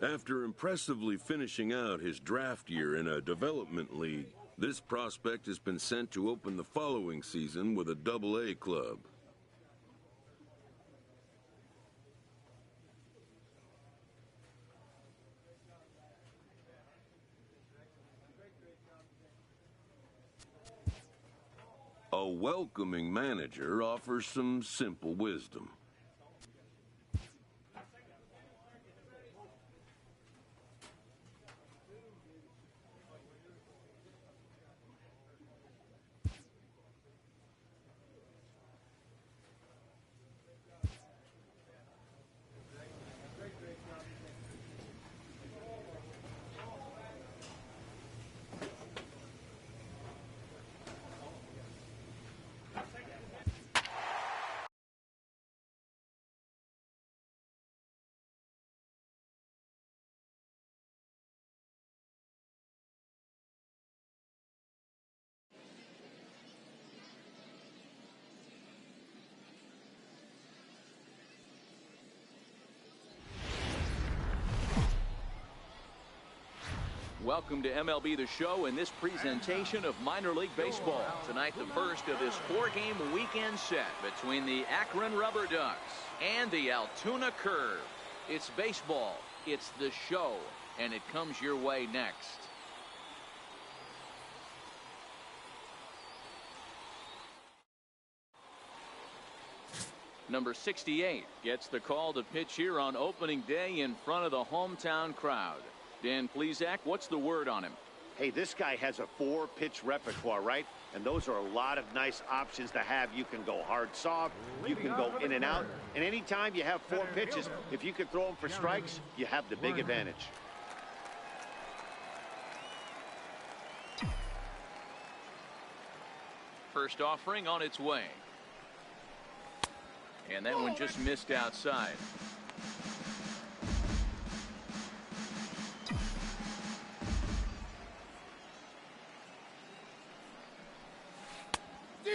After impressively finishing out his draft year in a development league, this prospect has been sent to open the following season with a Double-A club. A welcoming manager offers some simple wisdom. Welcome to MLB The Show and this presentation of minor league baseball. Tonight, the first of this four-game weekend set between the Akron Rubber Ducks and the Altoona Curve. It's baseball, it's the show, and it comes your way next. Number 68 gets the call to pitch here on opening day in front of the hometown crowd. Dan Plesac, what's the word on him? Hey, this guy has a 4-pitch repertoire, right? And those are a lot of nice options to have. You can go hard, soft, you can go in and out. And anytime you have 4 pitches, if you can throw them for strikes, you have the big advantage. First offering on its way. And that one just missed outside.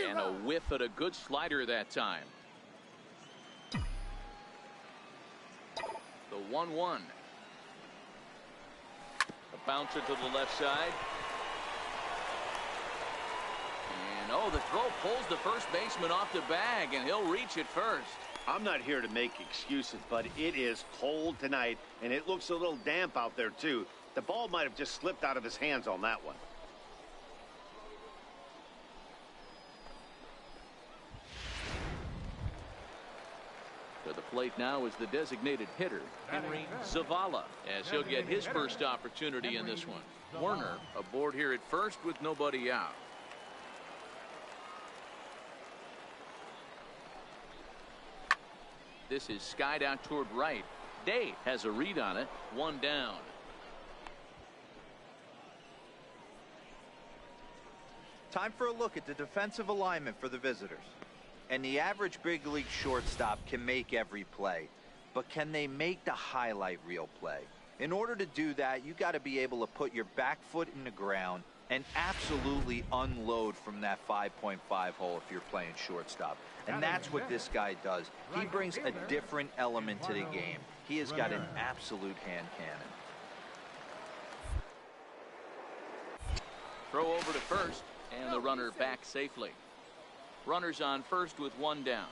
And a whiff at a good slider that time. The 1-1. A bouncer to the left side. And oh, the throw pulls the first baseman off the bag, and he'll reach it first. I'm not here to make excuses, but it is cold tonight, and it looks a little damp out there, too. The ball might have just slipped out of his hands on that one. To the plate now is the designated hitter, Henry Zavala, as he'll get his first opportunity in this one. Werner aboard here at first with nobody out. This is skied out toward right. Day has a read on it. One down. Time for a look at the defensive alignment for the visitors. And the average big league shortstop can make every play, but can they make the highlight reel play? In order to do that, you got to be able to put your back foot in the ground and absolutely unload from that 5.5 hole if you're playing shortstop. And that's what this guy does. He brings a different element to the game. He has got an absolute hand cannon. Throw over to first, and the runner back safely. Runners on first with one down.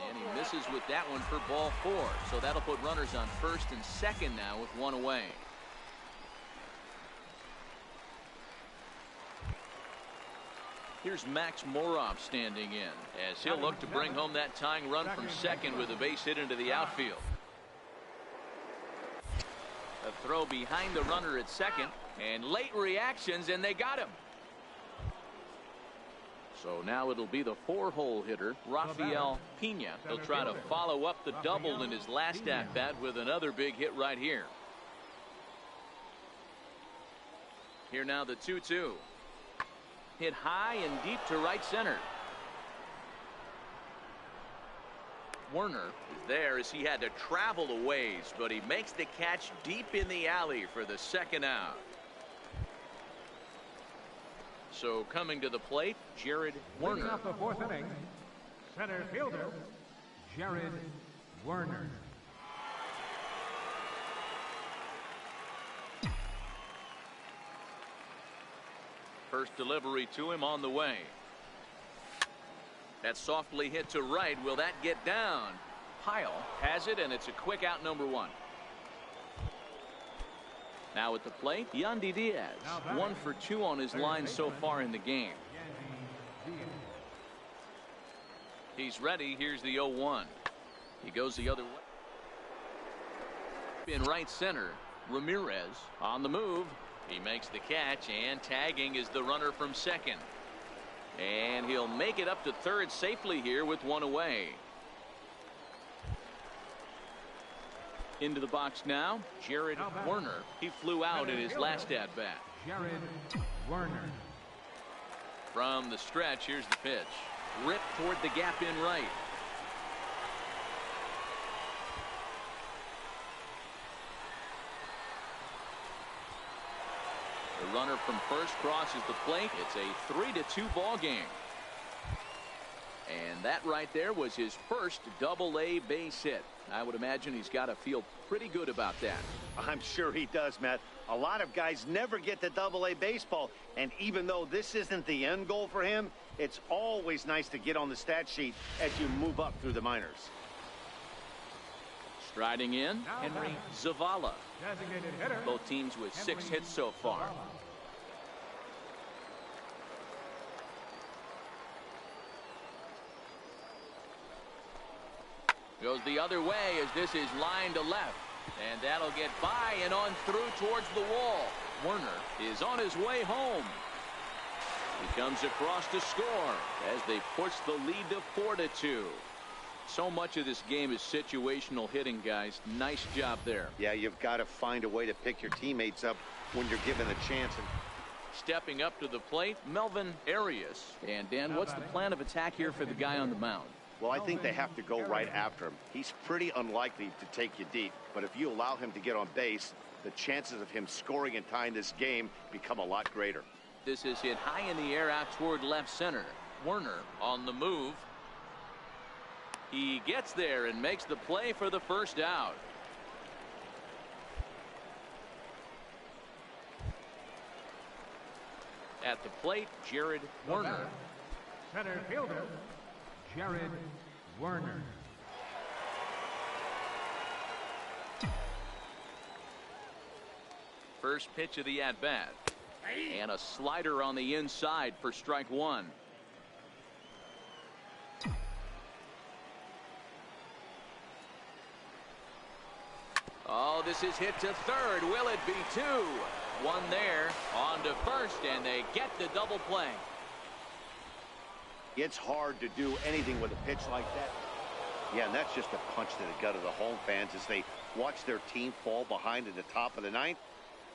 And he misses with that one for ball 4. So that'll put runners on first and second now with one away. Here's Max Morov standing in as he'll look to bring home that tying run from second with a base hit into the outfield. A throw behind the runner at second, and late reactions, and they got him. So now it'll be the 4-hole hitter, Rafael Pena. He'll try to follow up the double in his last at-bat with another big hit right here. Here now the 2-2. Hit high and deep to right center. Werner is there as he had to travel a ways, but he makes the catch deep in the alley for the second out. So coming to the plate, Jared Werner. Leading off the 4th inning, center fielder, Jared Werner. First delivery to him on the way. That softly hit to right. Will that get down? Pyle has it, and it's a quick out, number 1. Now at the plate, Yandy Diaz. 1 for 2 on his line so far in the game. He's ready. Here's the 0-1. He goes the other way. In right center, Ramirez on the move. He makes the catch, and tagging is the runner from second. And he'll make it up to third safely here with 1 away. Into the box now, Jared Werner. He flew out in his last at-bat. Jared Werner. From the stretch, here's the pitch. Ripped toward the gap in right. The runner from first crosses the plate. It's a 3-2 ball game. And that right there was his first double-A base hit. I would imagine he's got to feel pretty good about that. I'm sure he does, Matt. A lot of guys never get to double-A baseball, and even though this isn't the end goal for him, it's always nice to get on the stat sheet as you move up through the minors. Striding in, Henry Zavala. Designated hitter. Both teams with 6 hits so far. Goes the other way as this is line to left. And that'll get by and on through towards the wall. Werner is on his way home. He comes across to score as they push the lead to 4-2. So much of this game is situational hitting, guys. Nice job there. Yeah, you've got to find a way to pick your teammates up when you're given a chance. Stepping up to the plate, Melvin Arias. And Dan, what's the plan of attack here for the guy on the mound? Well, I think they have to go right after him. He's pretty unlikely to take you deep, but if you allow him to get on base, the chances of him scoring and tying this game become a lot greater. This is hit high in the air out toward left center. Werner on the move. He gets there and makes the play for the first out. At the plate, Jared Werner. Center fielder, Jared Werner. First pitch of the at-bat. And a slider on the inside for strike 1. Oh, this is hit to third. Will it be 2? 1 there, on to first, and they get the double play. It's hard to do anything with a pitch like that. Yeah, and that's just a punch to the gut of the home fans as they watch their team fall behind at the top of the ninth.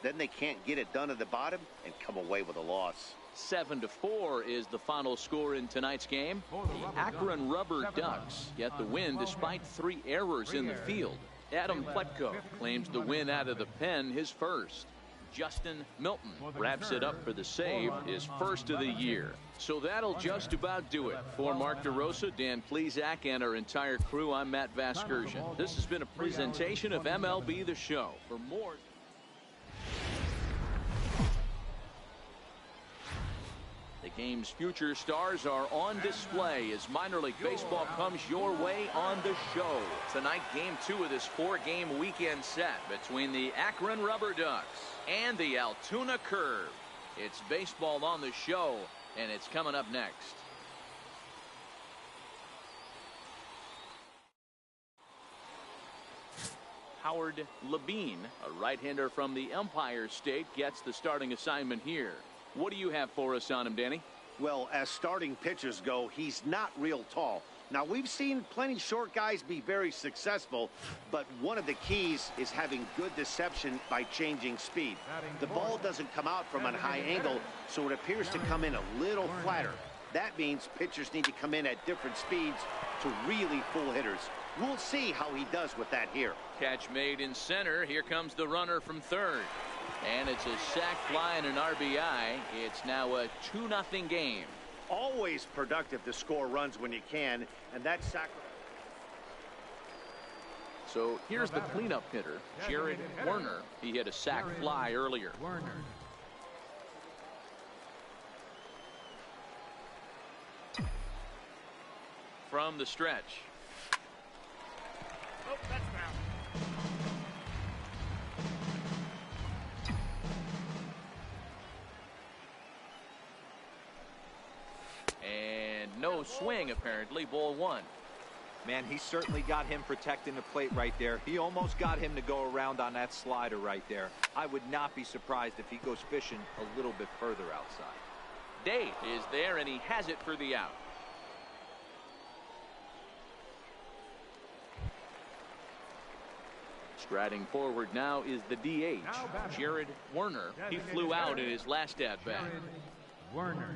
Then they can't get it done at the bottom and come away with a loss. 7-4 is the final score in tonight's game. The Akron Rubber Ducks get the win despite 3 errors in the field. Adam Pletko claims the win out of the pen, his first. Justin Milton wraps it up for the save, his first of the year. So that'll just about do it. For Mark DeRosa, Dan Plesac, and our entire crew, I'm Matt Vasgersian. This has been a presentation of MLB The Show. For more... The game's future stars are on display as minor league baseball comes your way on the show. Tonight, game 2 of this 4-game weekend set between the Akron Rubber Ducks and the Altoona Curve. It's baseball on the show, and it's coming up next. Howard Labine, a right-hander from the Empire State, gets the starting assignment here. What do you have for us on him, Danny? Well, as starting pitchers go, he's not real tall. Now, we've seen plenty short guys be very successful, but one of the keys is having good deception by changing speed. The ball doesn't come out from a high angle, so it appears to come in a little flatter. That means pitchers need to come in at different speeds to really fool hitters. We'll see how he does with that here. Catch made in center. Here comes the runner from third. And it's a sac fly and an RBI. It's now a 2-0 game. Always productive to score runs when you can, and that sacrifice. So here's the cleanup hitter, Jared Werner. He hit a sac fly earlier. Werner. From the stretch. Oh, that's foul. And no swing, apparently. Ball one. Man, he certainly got him protecting the plate right there. He almost got him to go around on that slider right there. I would not be surprised if he goes fishing a little bit further outside. Dave is there, and he has it for the out. Striding forward now is the DH, Jared Werner. He flew out in his last at-bat. Jared Werner.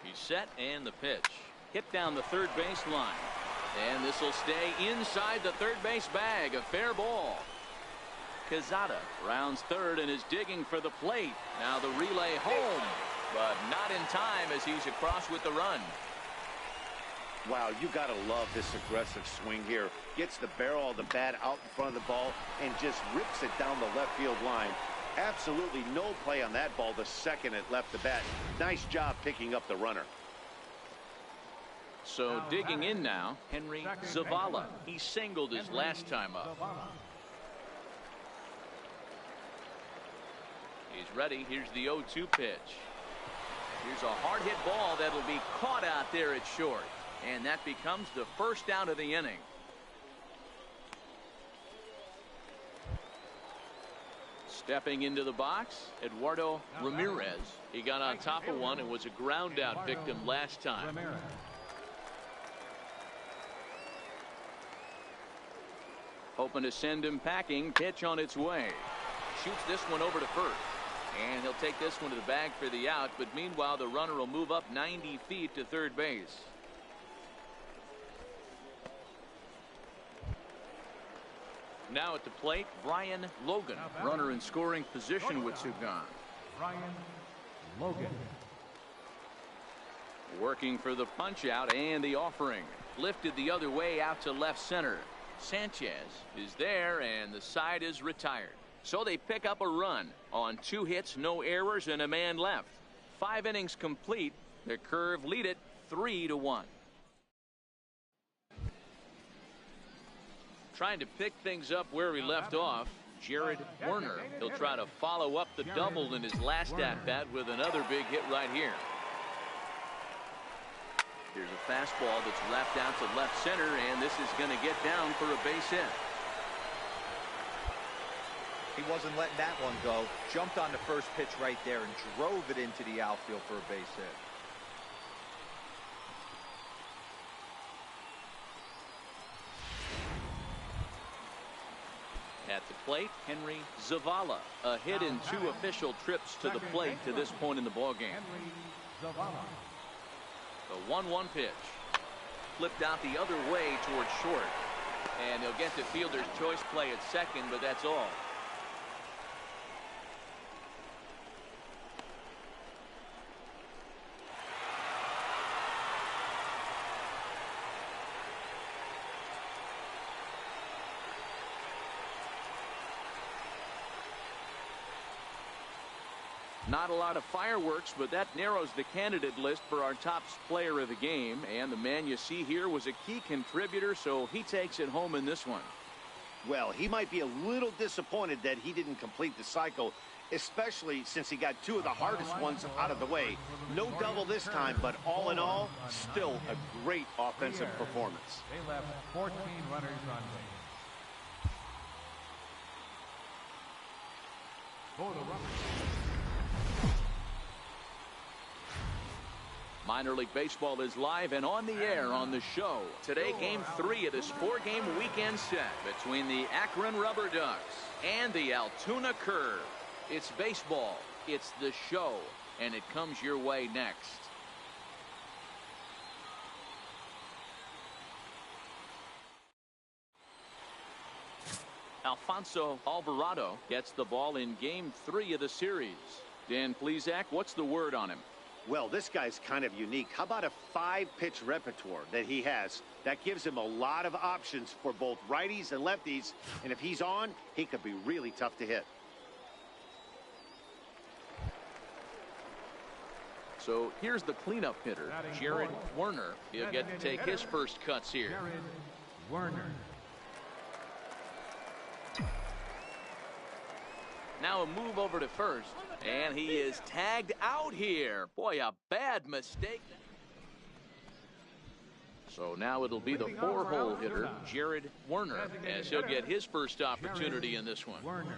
He's set, and the pitch. Hit down the third base line. And this will stay inside the third base bag. A fair ball. Quezada rounds third and is digging for the plate. Now the relay home, but not in time as he's across with the run. Wow, you got to love this aggressive swing here. Gets the barrel of the bat out in front of the ball and just rips it down the left field line. Absolutely no play on that ball the second it left the bat. Nice job picking up the runner. So digging in now, Henry Zavala. He singled his last time up. He's ready. Here's the 0-2 pitch. Here's a hard hit ball that'll be caught out there at short. And that becomes the first out of the inning. Stepping into the box, Eduardo Ramirez. He got on top of one and was a ground out victim last time. Hoping to send him packing. Pitch on its way. Shoots this one over to first. And he'll take this one to the bag for the out. But meanwhile, the runner will move up 90 feet to third base. Now at the plate, Brian Logan. Runner in scoring position with two gone. Brian Logan. Working for the punch out and the offering. Lifted the other way out to left center. Sanchez is there and the side is retired. So they pick up a run on 2 hits, no errors, and a man left. 5 innings complete. The Curve lead it 3-1. Trying to pick things up where we left off, Jared Werner. He'll try to follow up the double in his last at-bat with another big hit right here. Here's a fastball that's wrapped out to left center, and this is going to get down for a base hit. He wasn't letting that one go. Jumped on the first pitch right there and drove it into the outfield for a base hit. At the plate, Henry Zavala. A hit in 2 official trips to the plate to this point in the ballgame. The 1-1 pitch. Flipped out the other way towards short. And they'll get to fielder's choice play at second, but that's all. Not a lot of fireworks, but that narrows the candidate list for our top player of the game. And the man you see here was a key contributor, so he takes it home in this one. Well, he might be a little disappointed that he didn't complete the cycle, especially since he got 2 of the hardest ones out of the way. No double this time, but all in all, still a great offensive performance. They left 14 runners on base. For the runner. Minor League Baseball is live and on the air on the show. Today, Game 3 of this 4-game weekend set between the Akron Rubber Ducks and the Altoona Curve. It's baseball, it's the show, and it comes your way next. Alfonso Alvarado gets the ball in Game 3 of the series. Dan Plesac, what's the word on him? Well, this guy's kind of unique. How about a 5-pitch repertoire that he has? That gives him a lot of options for both righties and lefties. And if he's on, he could be really tough to hit. So here's the cleanup hitter, Jared Werner. He'll get to take his first cuts here. Jared Werner. Now a move over to first, and he is tagged out here. Boy, a bad mistake. So now it'll be the 4-hole hitter, Jared Werner, as he'll get his first opportunity in this one. Werner.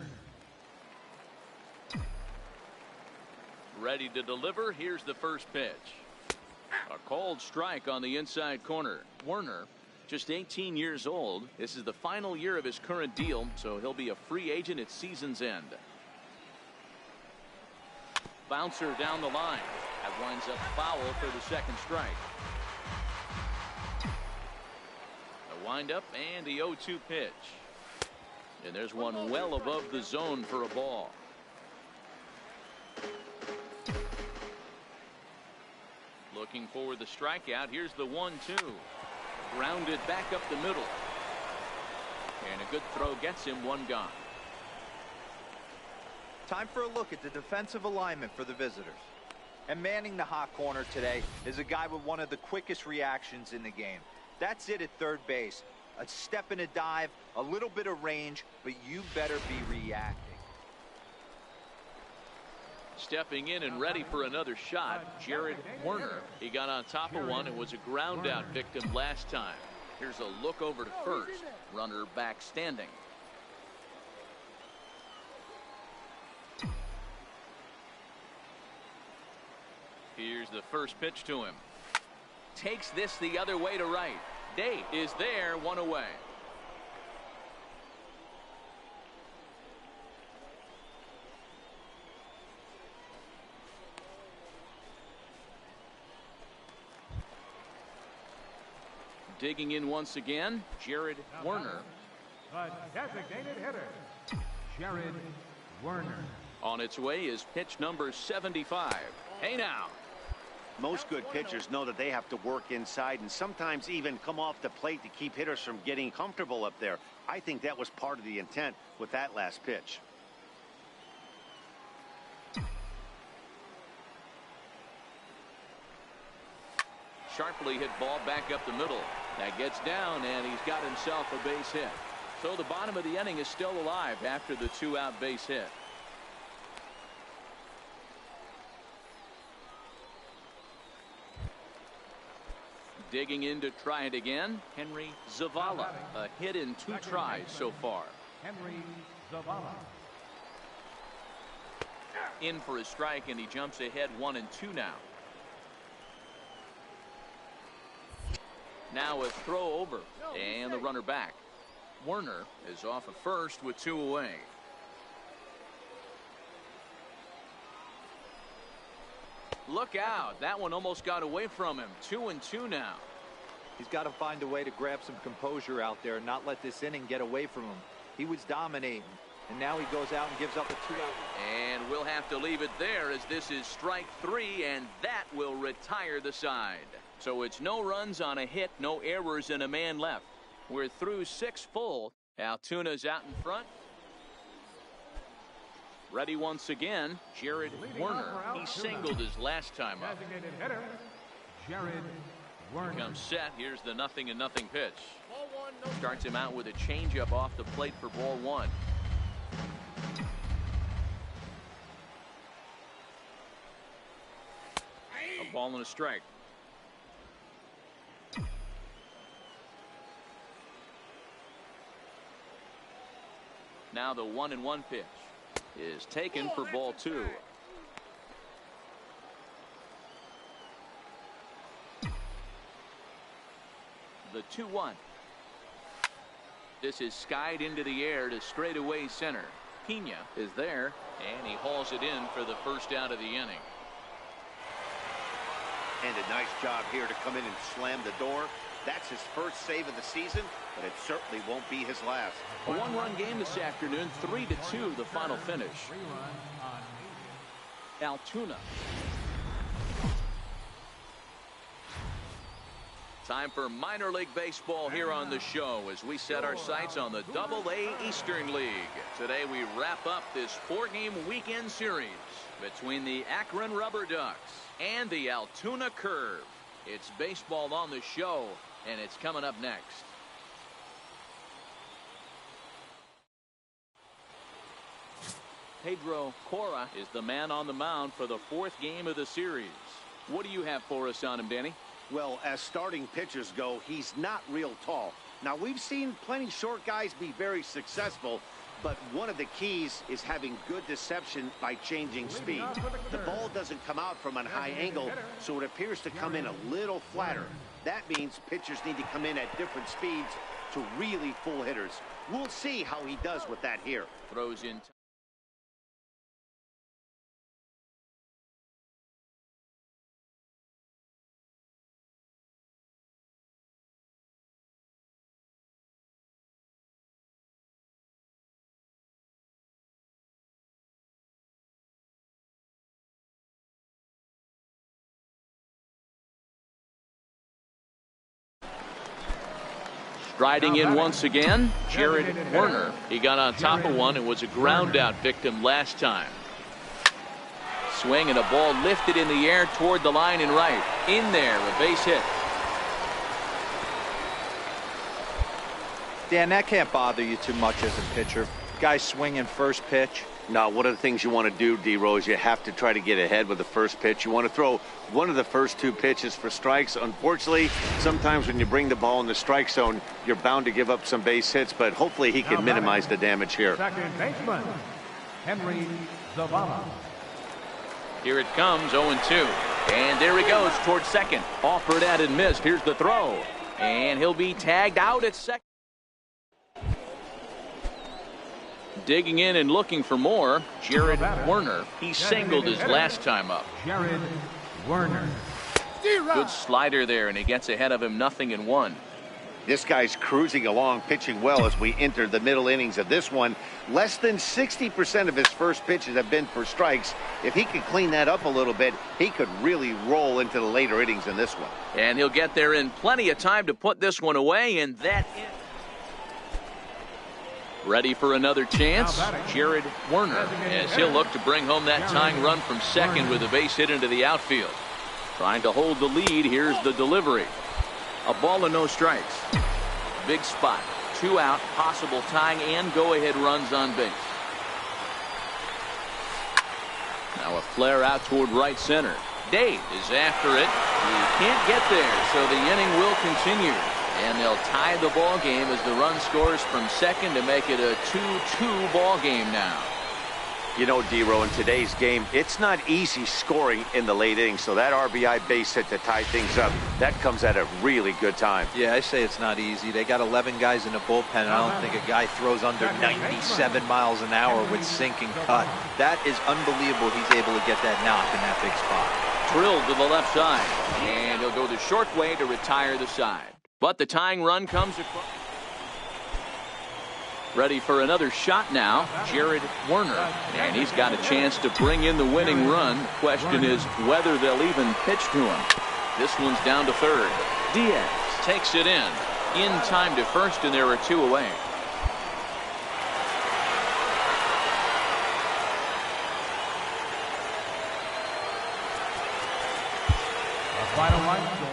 Ready to deliver. Here's the first pitch. A called strike on the inside corner. Werner, just 18 years old. This is the final year of his current deal, so he'll be a free agent at season's end. Bouncer down the line. That winds up foul for the second strike. A windup and the 0-2 pitch. And there's one well above the zone for a ball. Looking for the strikeout. Here's the 1-2. Grounded back up the middle. And a good throw gets him one gone. Time for a look at the defensive alignment for the visitors. And manning the hot corner today is a guy with one of the quickest reactions in the game. That's it at third base. A step and a dive, a little bit of range, but you better be reacting. Stepping in and ready for another shot, Jared Werner. He got on top of one and was a ground out victim last time. Here's a look over to first. Runner back standing. Here's the first pitch to him. Takes this the other way to right. Day is there, one away. Digging in once again, Jared Werner. The designated hitter, Jared Werner. On its way is pitch number 75. Hey now. Most good pitchers know that they have to work inside and sometimes even come off the plate to keep hitters from getting comfortable up there. I think that was part of the intent with that last pitch. Sharply hit ball back up the middle. That gets down, and he's got himself a base hit. So the bottom of the inning is still alive after the 2-out base hit. Digging in to try it again, Henry Zavala. A hit in 2 tries so far. Henry Zavala. In for a strike, and he jumps ahead 1-2 now. Now a throw over, and the runner back. Werner is off of first with 2 away. Look out. That one almost got away from him. 2-2 now. He's got to find a way to grab some composure out there and not let this inning get away from him. He was dominating, and now he goes out and gives up a 2-out. And we'll have to leave it there, as this is strike 3, and that will retire the side. So it's no runs on a hit, no errors, and a man left. We're through 6 full. Altoona's out in front. Ready once again, Jared Werner. He singled his last time up. Designated hitter, Jared Werner. Comes set. Here's the 0-0 pitch. Starts him out with a changeup off the plate for ball 1. A ball and a strike. Now the 1-1 pitch is taken for ball 2. The 2-1. This is skied into the air to straightaway center. Pena is there, and he hauls it in for the first out of the inning. And a nice job here to come in and slam the door. That's his first save of the season, but it certainly won't be his last. A 1-run game this afternoon, 3-2 the final finish. Three-run on Altoona Time for minor league baseball here on the show as we set our sights on the AA Eastern League. Today we wrap up this 4-game weekend series between the Akron Rubber Ducks and the Altoona Curve. It's baseball on the show, and it's coming up next. Pedro Cora is the man on the mound for the 4th game of the series. What do you have for us on him, Danny? Well, as starting pitchers go, he's not real tall. Now, we've seen plenty short guys be very successful, but one of the keys is having good deception by changing speed. The ball doesn't come out from a high angle, so it appears to come in a little flatter. That means pitchers need to come in at different speeds to really fool hitters. We'll see how he does with that here. Throws in. Striding in once again, Jared Werner. He got on top of one and was a ground out victim last time. Swing and a ball lifted in the air toward the line and right. In there, a base hit. Dan, that can't bother you too much as a pitcher. Guy swinging first pitch. Now, one of the things you want to do, D-Rose, you have to try to get ahead with the first pitch. You want to throw one of the first 2 pitches for strikes. Unfortunately, sometimes when you bring the ball in the strike zone, you're bound to give up some base hits, but hopefully he can minimize the damage here. Second baseman, Henry Zavala. Here it comes, 0-2. And there he goes towards second. Offered at and missed. Here's the throw. And he'll be tagged out at second. Digging in and looking for more, Jared Werner. He singled his last time up. Jared Werner. Good slider there, and he gets ahead of him, 0-1. This guy's cruising along, pitching well as we enter the middle innings of this one. Less than 60% of his first pitches have been for strikes. If he could clean that up a little bit, he could really roll into the later innings in this one. And he'll get there in plenty of time to put this one away, and that is. Ready for another chance, Jared Werner, as he'll look to bring home that tying run from second with a base hit into the outfield. Trying to hold the lead. Here's the delivery. A ball and no strikes. Big spot. 2 out, possible tying and go-ahead runs on base. Now a flare out toward right center. Dave is after it. He can't get there, so the inning will continue. And they'll tie the ball game as the run scores from second to make it a 2-2 ball game now. You know, D-Row, in today's game, it's not easy scoring in the late innings, so that RBI base hit to tie things up, that comes at a really good time. Yeah, I say it's not easy. They got 11 guys in the bullpen, and I don't think a guy throws under 97 miles an hour with sinking cut. That is unbelievable he's able to get that knock in that big spot. Drilled to the left side, and he'll go the short way to retire the side. But the tying run comes across. Ready for another shot now, Jared Werner. And he's got a chance to bring in the winning run. Question is whether they'll even pitch to him. This one's down to third. Diaz takes it in time to first, and there are 2 away. The final line score.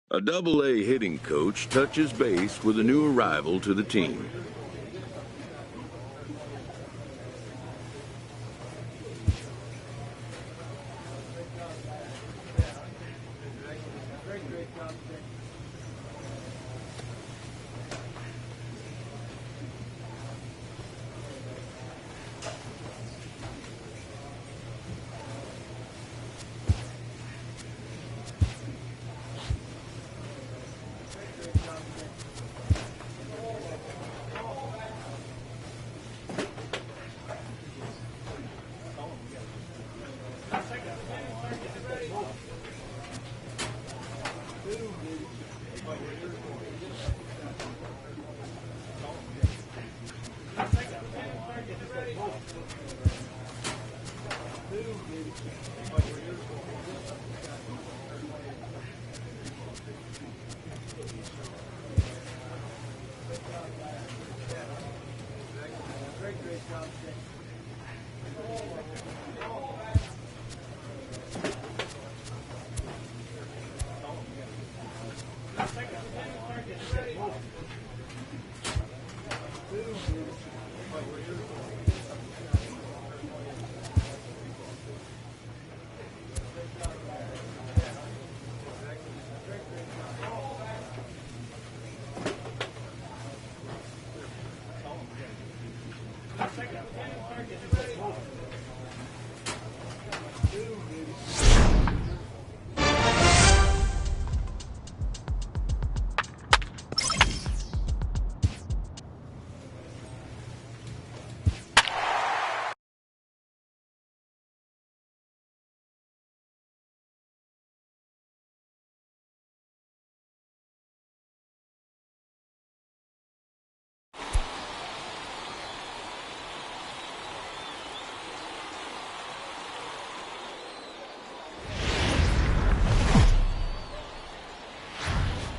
A Double-A hitting coach touches base with a new arrival to the team.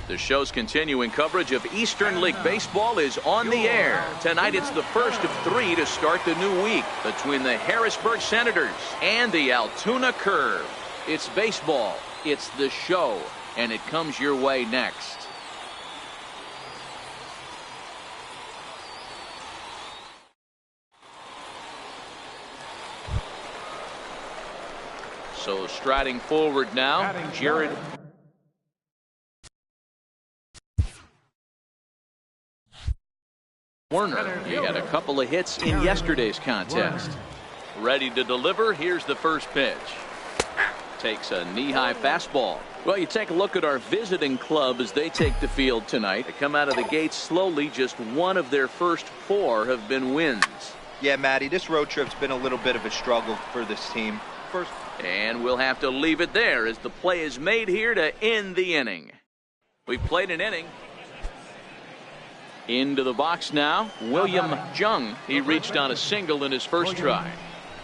The show's continuing coverage of Eastern League Baseball is on the air. Tonight it's the first of 3 to start the new week between the Harrisburg Senators and the Altoona Curve. It's baseball, it's the show, and it comes your way next. So striding forward now, Jared Warner. He had a couple of hits in yesterday's contest. Ready to deliver. Here's the first pitch. Takes a knee-high fastball. Well, you take a look at our visiting club as they take the field tonight. They come out of the gate slowly. Just one of their first 4 have been wins. Yeah, Matty, this road trip's been a little bit of a struggle for this team. And we'll have to leave it there as the play is made here to end the inning. We've played an inning. Into the box now, William Jung. He reached on a single in his first try.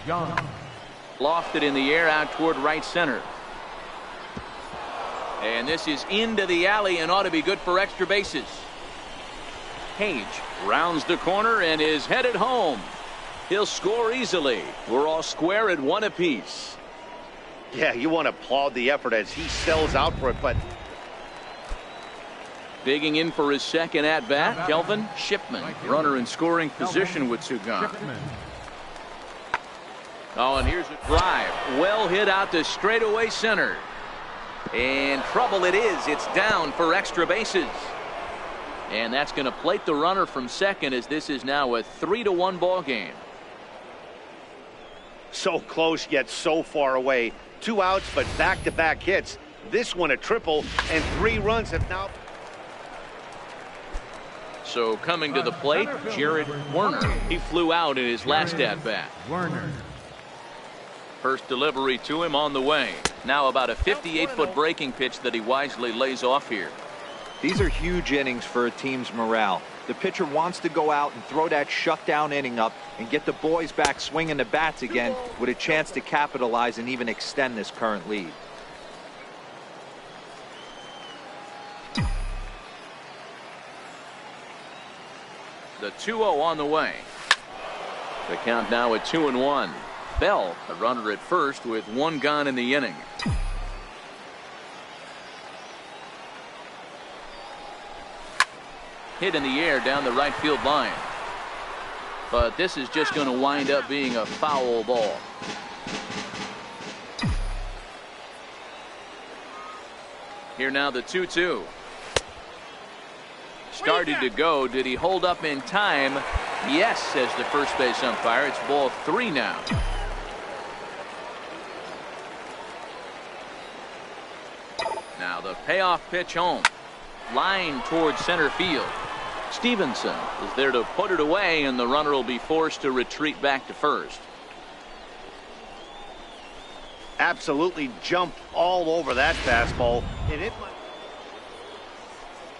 Lofted in the air out toward right center. And this is into the alley and ought to be good for extra bases. Page rounds the corner and is headed home. He'll score easily. We're all square at 1 apiece. Yeah, you want to applaud the effort as he sells out for it, but digging in for his second at-bat, Kelvin Shipman. Runner in scoring position with 2 gone. Oh, and here's a drive. Well hit out to straightaway center. And trouble it is. It's down for extra bases. And that's going to plate the runner from second as this is now a 3-1 ball game. So close yet so far away. 2 outs, but back-to-back hits. This one a triple, and 3 runs have now. So coming to the plate, Jared Warner. He flew out in his last at-bat. Warner. First delivery to him on the way. Now about a 58-foot breaking pitch that he wisely lays off here. These are huge innings for a team's morale. The pitcher wants to go out and throw that shutdown inning up and get the boys back swinging the bats again with a chance to capitalize and even extend this current lead. The 2-0 on the way. The count now at 2-1. Bell, the runner at first with 1 gone in the inning. Hit in the air down the right field line. But this is just going to wind up being a foul ball. Here now the 2-2. Started to go. Did he hold up in time? Yes, says the first base umpire. It's ball 3 now. Now the payoff pitch home. Line towards center field. Stevenson is there to put it away, and the runner will be forced to retreat back to first. Absolutely jumped all over that fastball. And it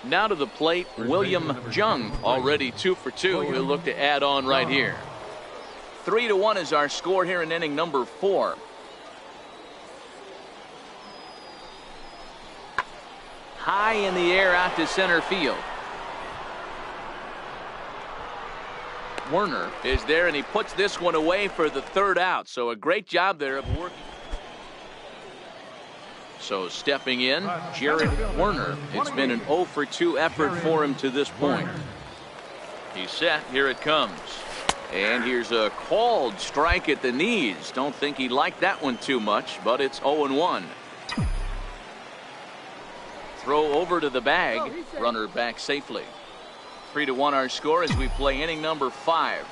Now to the plate, William Jung, already 2 for 2. He'll look to add on right here. 3-1 is our score here in inning number 4. High in the air out to center field. Werner is there, and he puts this one away for the 3rd out. So a great job there of working. So stepping in, Jared Werner. It's been an 0 for 2 effort for him to this point. He's set. Here it comes. And here's a called strike at the knees. Don't think he liked that one too much, but it's 0-1. Throw over to the bag. Runner back safely. 3-1 our score as we play inning number 5.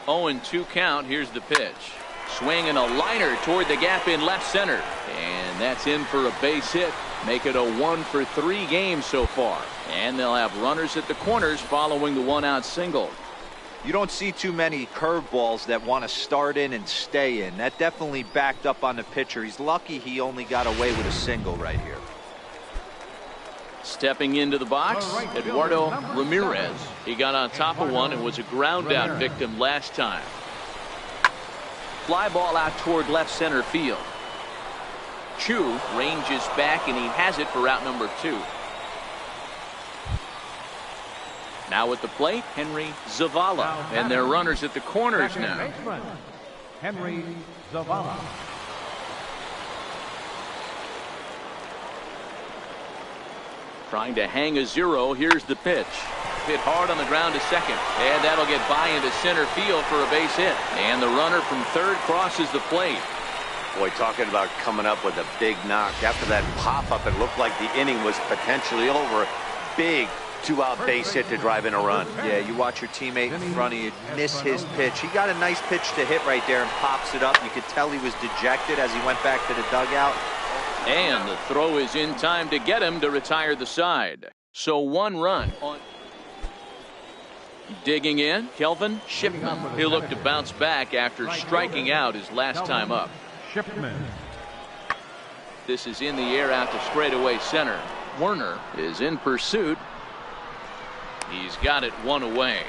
Oh, and 2 count. Here's the pitch. Swing and a liner toward the gap in left center. And that's in for a base hit. Make it a 1 for 3 game so far. And they'll have runners at the corners following the 1-out single. You don't see too many curveballs that want to start in and stay in. That definitely backed up on the pitcher. He's lucky he only got away with a single right here. Stepping into the box, Eduardo Ramirez. He got on top of one and was a ground out victim last time. Fly ball out toward left center field. Chu ranges back, and he has it for out number 2. Now at the plate, Henry Zavala. And their runners at the corners now. Henry Zavala. Trying to hang a 0. Here's the pitch. Hit hard on the ground to second. And that'll get by into center field for a base hit. And the runner from third crosses the plate. Boy, talking about coming up with a big knock. After that pop-up, it looked like the inning was potentially over. Big 2-out base hit to drive in a run. Yeah, you watch your teammate in front of you miss his pitch. He got a nice pitch to hit right there and pops it up. You could tell he was dejected as he went back to the dugout. And the throw is in time to get him to retire the side. So 1 run. Digging in, Kelvin Shipman. He'll look to bounce back after striking out his last time up. Shipman. This is in the air out to straightaway center. Werner is in pursuit. He's got it 1 away.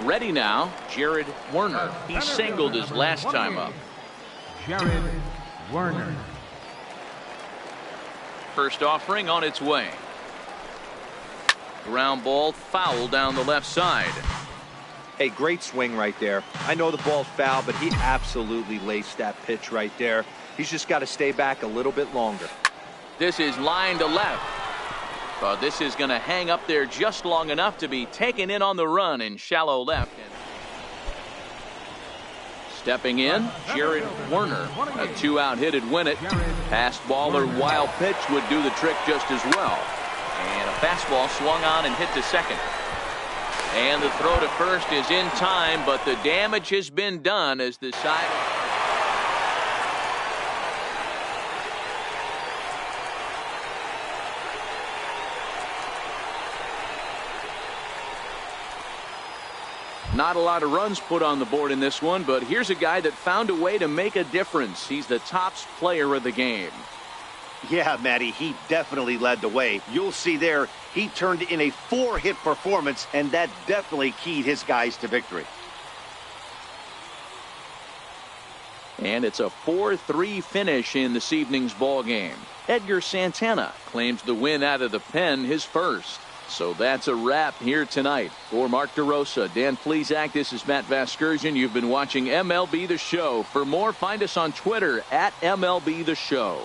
Ready now, Jared Werner. He singled his last time up. Jared Werner. First offering on its way. Ground ball foul down the left side. Hey, great swing right there. I know the ball's foul, but he absolutely laced that pitch right there. He's just got to stay back a little bit longer. This is line to left. But this is going to hang up there just long enough to be taken in on the run in shallow left. Stepping in, Jared Werner. A 2-out hit would win it. Passed ball or wild pitch would do the trick just as well. And a fastball swung on and hit to second. And the throw to first is in time, but the damage has been done as the side. Not a lot of runs put on the board in this one, but here's a guy that found a way to make a difference. He's the top player of the game. Yeah, Matty, he definitely led the way. You'll see there, he turned in a 4-hit performance, and that definitely keyed his guys to victory. And it's a 4-3 finish in this evening's ball game. Edgar Santana claims the win out of the pen, his first. So that's a wrap here tonight. For Mark DeRosa, Dan Plesac, this is Matt Vasgersian. You've been watching MLB The Show. For more, find us on Twitter at MLB The Show.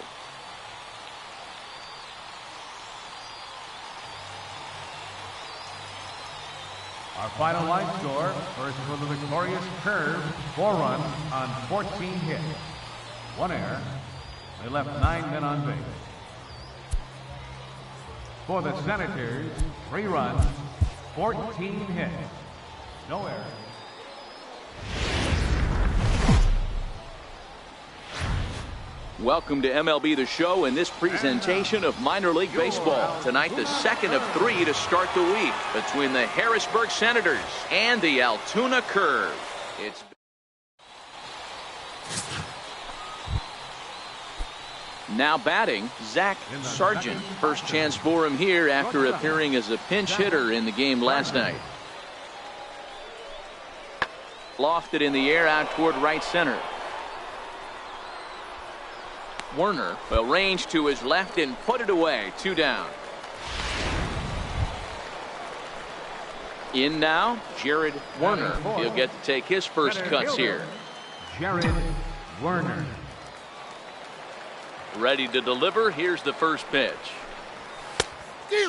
Our final line score, first for the victorious Curve, 4 runs on 14 hits. 1 error. They left 9 men on base. For the Senators, 3 runs, 14 hits. No error. Welcome to MLB The Show and this presentation of minor league baseball. Tonight, the second of 3 to start the week between the Harrisburg Senators and the Altoona Curve. It's now batting, Zach Sargent. First chance for him here after appearing as a pinch hitter in the game last night. Lofted in the air out toward right center. Werner will range to his left and put it away. 2 down. In now, Jared Werner. He'll get to take his first cuts here. Jared Werner. Ready to deliver. Here's the first pitch.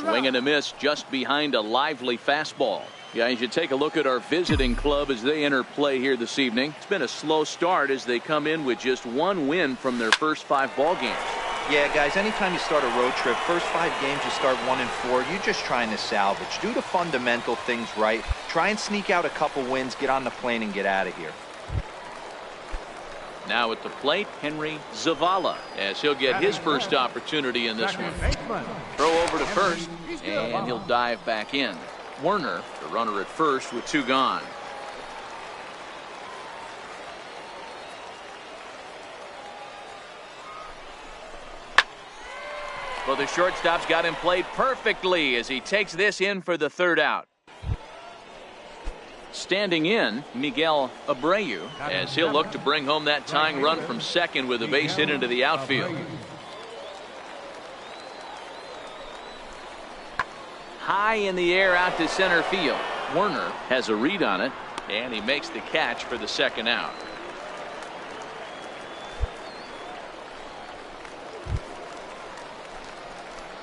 Swing and a miss just behind a lively fastball. Yeah, you should take a look at our visiting club as they enter play here this evening. It's been a slow start as they come in with just 1 win from their first 5 ball games. Yeah, guys, anytime you start a road trip, first 5 games you start 1-4, you're just trying to salvage. Do the fundamental things right. Try and sneak out a couple wins, get on the plane and get out of here. Now at the plate, Henry Zavala, as he'll get his first opportunity in this one. Throw over to first, and he'll dive back in. Werner, the runner at first with 2 gone. Well, the shortstop's got him played perfectly as he takes this in for the 3rd out. Standing in, Miguel Abreu, as he'll look to bring home that tying run from second with a base hit into the outfield. High in the air out to center field. Werner has a read on it, and he makes the catch for the 2nd out.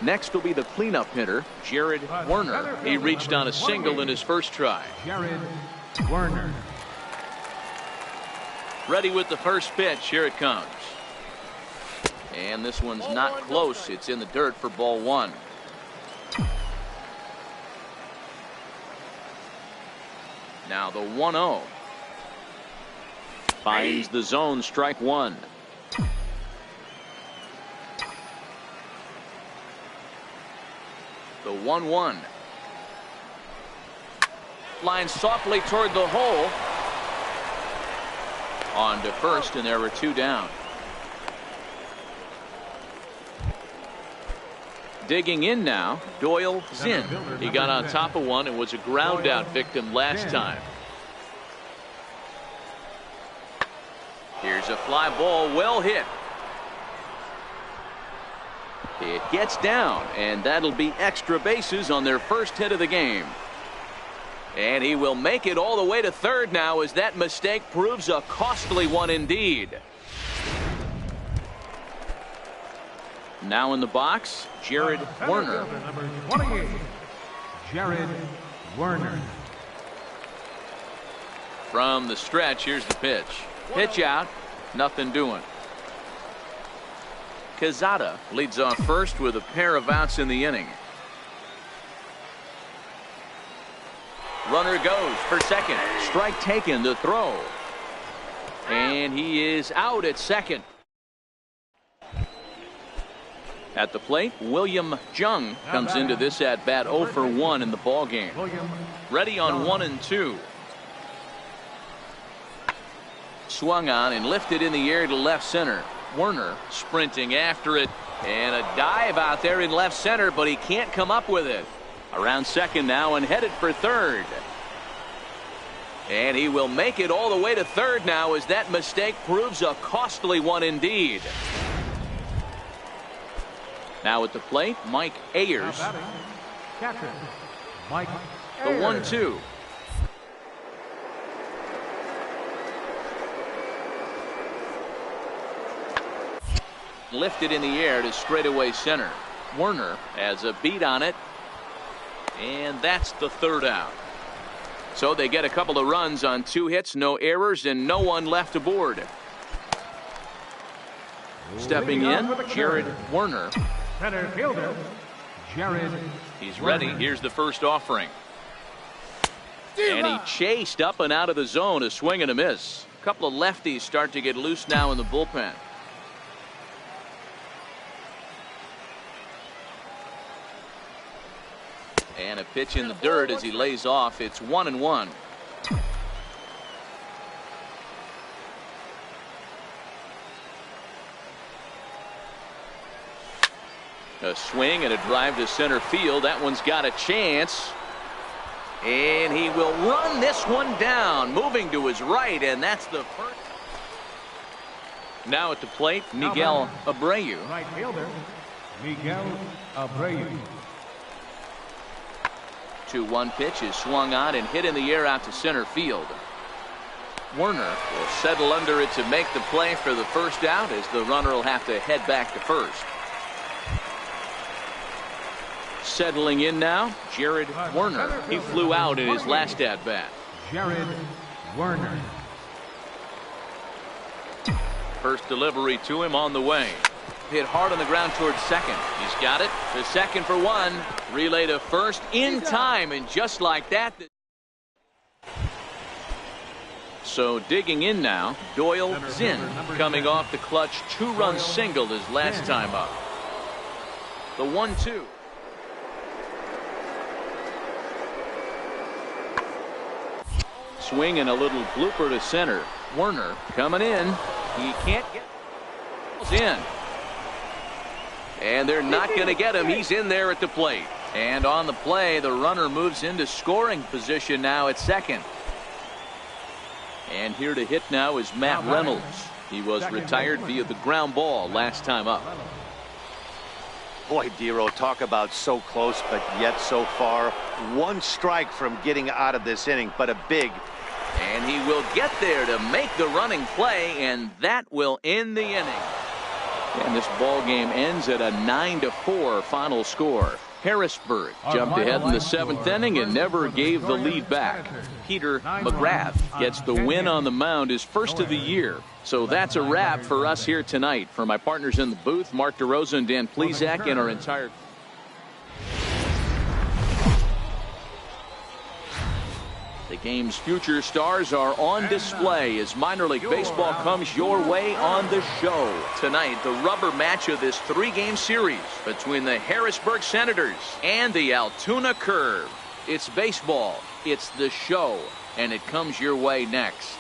Next will be the cleanup hitter, Jared Werner. He reached on a single in his first try. Jared Werner. Ready with the first pitch. Here it comes. And this one's not close. It's in the dirt for ball 1. Now the 1-0. Finds the zone, strike 1. The 1-1. Line softly toward the hole. On to first, and there were 2 down. Digging in now, Doyle Zinn. He got on top of one and was a ground out victim last time. Here's a fly ball, well hit. It gets down, and that'll be extra bases on their first hit of the game. And he will make it all the way to 3rd now as that mistake proves a costly one indeed. Now in the box, Jared Werner. Number 28, Jared Werner. From the stretch, here's the pitch. Pitch out, nothing doing. Quezada leads off first with a pair of outs in the inning. Runner goes for second. Strike taken, the throw. And he is out at second. At the plate, William Jung comes into this at bat 0 for 1 in the ball game. Ready on 1-2. Swung on and lifted in the air to left center. Werner sprinting after it, and a dive out there in left center, but he can't come up with it. Around second now and headed for 3rd. And he will make it all the way to 3rd now as that mistake proves a costly one indeed. Now at the plate, Mike Ayers. Catcher, Mike The 1-2. Lifted in the air to straightaway center. Werner has a beat on it, and that's the 3rd out. So they get a couple of runs on 2 hits, no errors, and no one left aboard. Stepping in, Jared Werner. Center fielder, Jared. He's ready. Here's the first offering. And he chased up and out of the zone, a swing and a miss. A couple of lefties start to get loose now in the bullpen. And a pitch in the dirt as he lays off. It's 1-1. A swing and a drive to center field. That one's got a chance. And he will run this one down, moving to his right, and that's the first. Now at the plate, Miguel Abreu. Right fielder, Miguel Abreu. 2-1 pitch is swung on and hit in the air out to center field. Werner will settle under it to make the play for the first out, as the runner will have to head back to first. Settling in now, Jared Werner. He flew out in his last at-bat. Jared Werner. First delivery to him on the way. Hit hard on the ground towards second. He's got it to second for one. Relay to first in time, and just like that. So digging in now, Doyle Zinn, coming off the clutch two-run single his last time up. The 1-2. Swing and a little blooper to center. Werner coming in. He can't get in. And they're not going to get him. He's in there at the plate. And on the play, the runner moves into scoring position now at second. And here to hit now is Matt Reynolds. He was retired via the ground ball last time up. Boy, Dero, talk about so close, but yet so far. One strike from getting out of this inning, but a big. And he will get there to make the running play, and that will end the inning. And this ball game ends at a 9-4 final score. Harrisburg jumped ahead in the seventh inning and never gave the lead back. Peter McGrath gets the win on the mound, his first of the year. So that's a wrap for us here tonight. For my partners in the booth, Mark DeRosa and Dan Plesac, and our entire. The game's future stars are on display as minor league baseball comes your way on the show. Tonight, the rubber match of this three-game series between the Harrisburg Senators and the Altoona Curve. It's baseball, it's the show, and it comes your way next.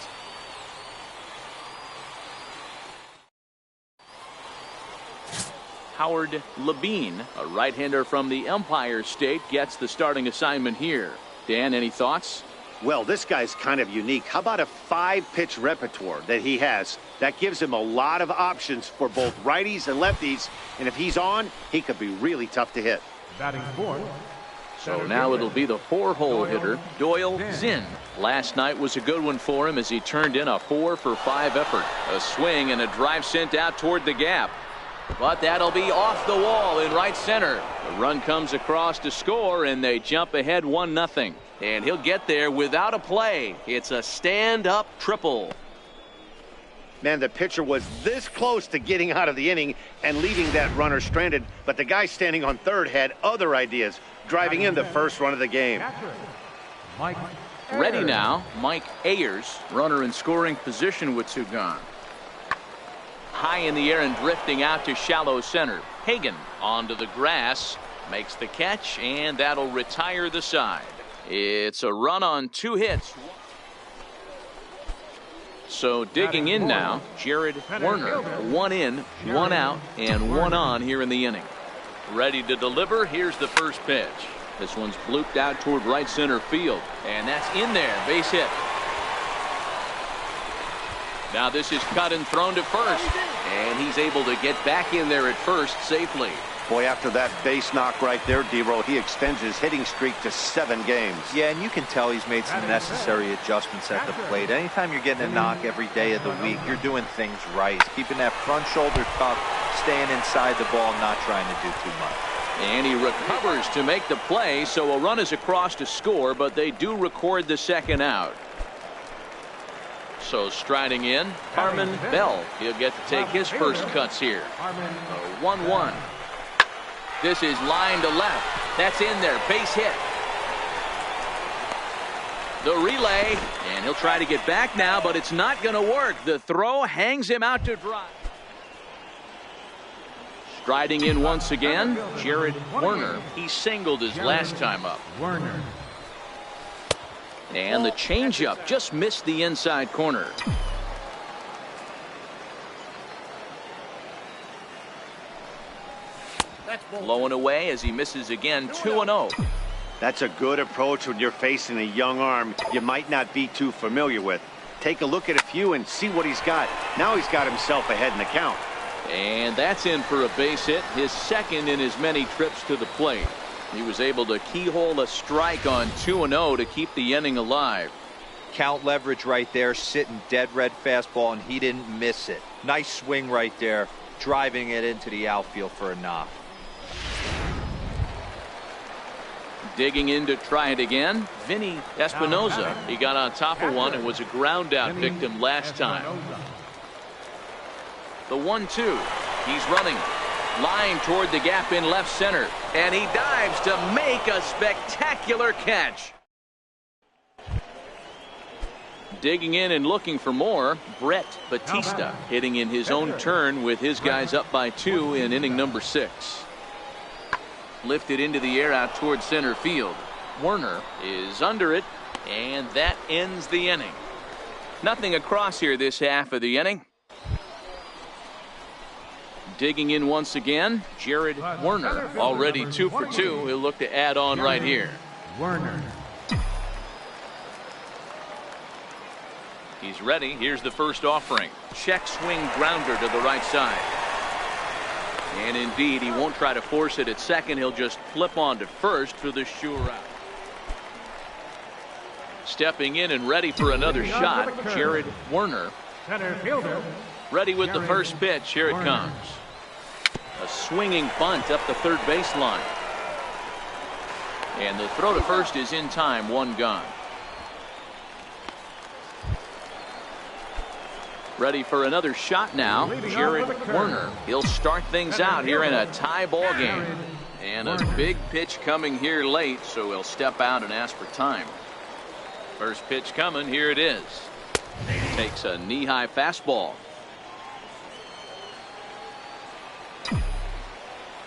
Howard Labine, a right-hander from the Empire State, gets the starting assignment here. Dan, any thoughts? Well, this guy's kind of unique. How about a 5-pitch repertoire that he has? That gives him a lot of options for both righties and lefties. And if he's on, he could be really tough to hit. Batting fourth. So now it'll be the 4-hole hitter, Doyle Zinn. Last night was a good one for him as he turned in a 4-for-5 effort. A swing and a drive sent out toward the gap. But that'll be off the wall in right center. The run comes across to score, and they jump ahead 1-0. And he'll get there without a play. It's a stand-up triple. Man, the pitcher was this close to getting out of the inning and leaving that runner stranded. But the guy standing on third had other ideas, driving in the first run of the game. Ready now, Mike Ayers, runner in scoring position with two gone. High in the air and drifting out to shallow center. Hagan onto the grass, makes the catch, and that'll retire the side. It's a run on 2 hits. So digging in now, Jared Werner. 1 in, 1 out, and 1 on here in the inning. Ready to deliver. Here's the first pitch. This one's blooped out toward right center field, and that's in there. Base hit. Now this is cut and thrown to first, and he's able to get back in there at first safely. Boy, after that base knock right there, D-Row, he extends his hitting streak to 7 games. Yeah, and you can tell he's made some necessary adjustments at the plate. Anytime you're getting a knock every day of the week, you're doing things right. Keeping that front shoulder tough, staying inside the ball, not trying to do too much. And he recovers to make the play, so a run is across to score, but they do record the second out. So striding in, Harmon Bell. He'll get to take his first cuts here. 1-1. This is line to left. That's in there. Base hit. The relay, and he'll try to get back now, but it's not going to work. The throw hangs him out to dry. Striding in once again, Jared Werner. He singled his last time up. Werner. And the changeup just missed the inside corner. Low and away as he misses again, 2-0. That's a good approach when you're facing a young arm you might not be too familiar with. Take a look at a few and see what he's got. Now he's got himself ahead in the count. And that's in for a base hit, his second in as many trips to the plate. He was able to keyhole a strike on 2-0 to keep the inning alive. Count leverage right there, sitting dead red fastball, and he didn't miss it. Nice swing right there, driving it into the outfield for a knock. Digging in to try it again, Vinny Espinoza. He got on top of one and was a ground out victim last time. The 1-2. He's running. Line toward the gap in left center. And he dives to make a spectacular catch. Digging in and looking for more, Brett Batista hitting in his own turn with his guys up by 2 in inning number 6. Lifted into the air out toward center field. Werner is under it, and that ends the inning. Nothing across here this half of the inning. Digging in once again, Jared Werner, already 2 for 2. He'll look to add on right here. Werner. He's ready. Here's the first offering. Check swing grounder to the right side. And indeed, he won't try to force it at second. He'll just flip on to first for the sure out. Stepping in and ready for another shot, Jared Werner. Center fielder. Ready with the first pitch. Here it comes. A swinging bunt up the third baseline. And the throw to first is in time. 1 gone. Ready for another shot now, Jared Werner. He'll start things out here in a tie ball game. And a big pitch coming here late, so he'll step out and ask for time. First pitch coming, here it is. Takes a knee-high fastball.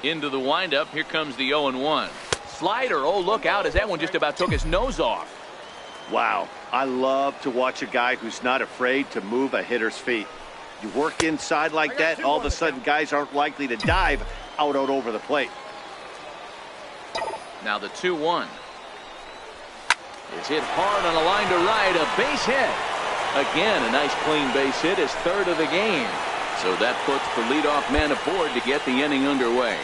Into the windup, here comes the 0-1. Slider, oh look out as that one just about took his nose off. Wow, I love to watch a guy who's not afraid to move a hitter's feet. You work inside like that, all of a sudden guys aren't likely to dive out over the plate. Now the 2-1. It's hit hard on a line to right, a base hit. Again, a nice clean base hit, his third of the game. So that puts the leadoff man aboard to get the inning underway.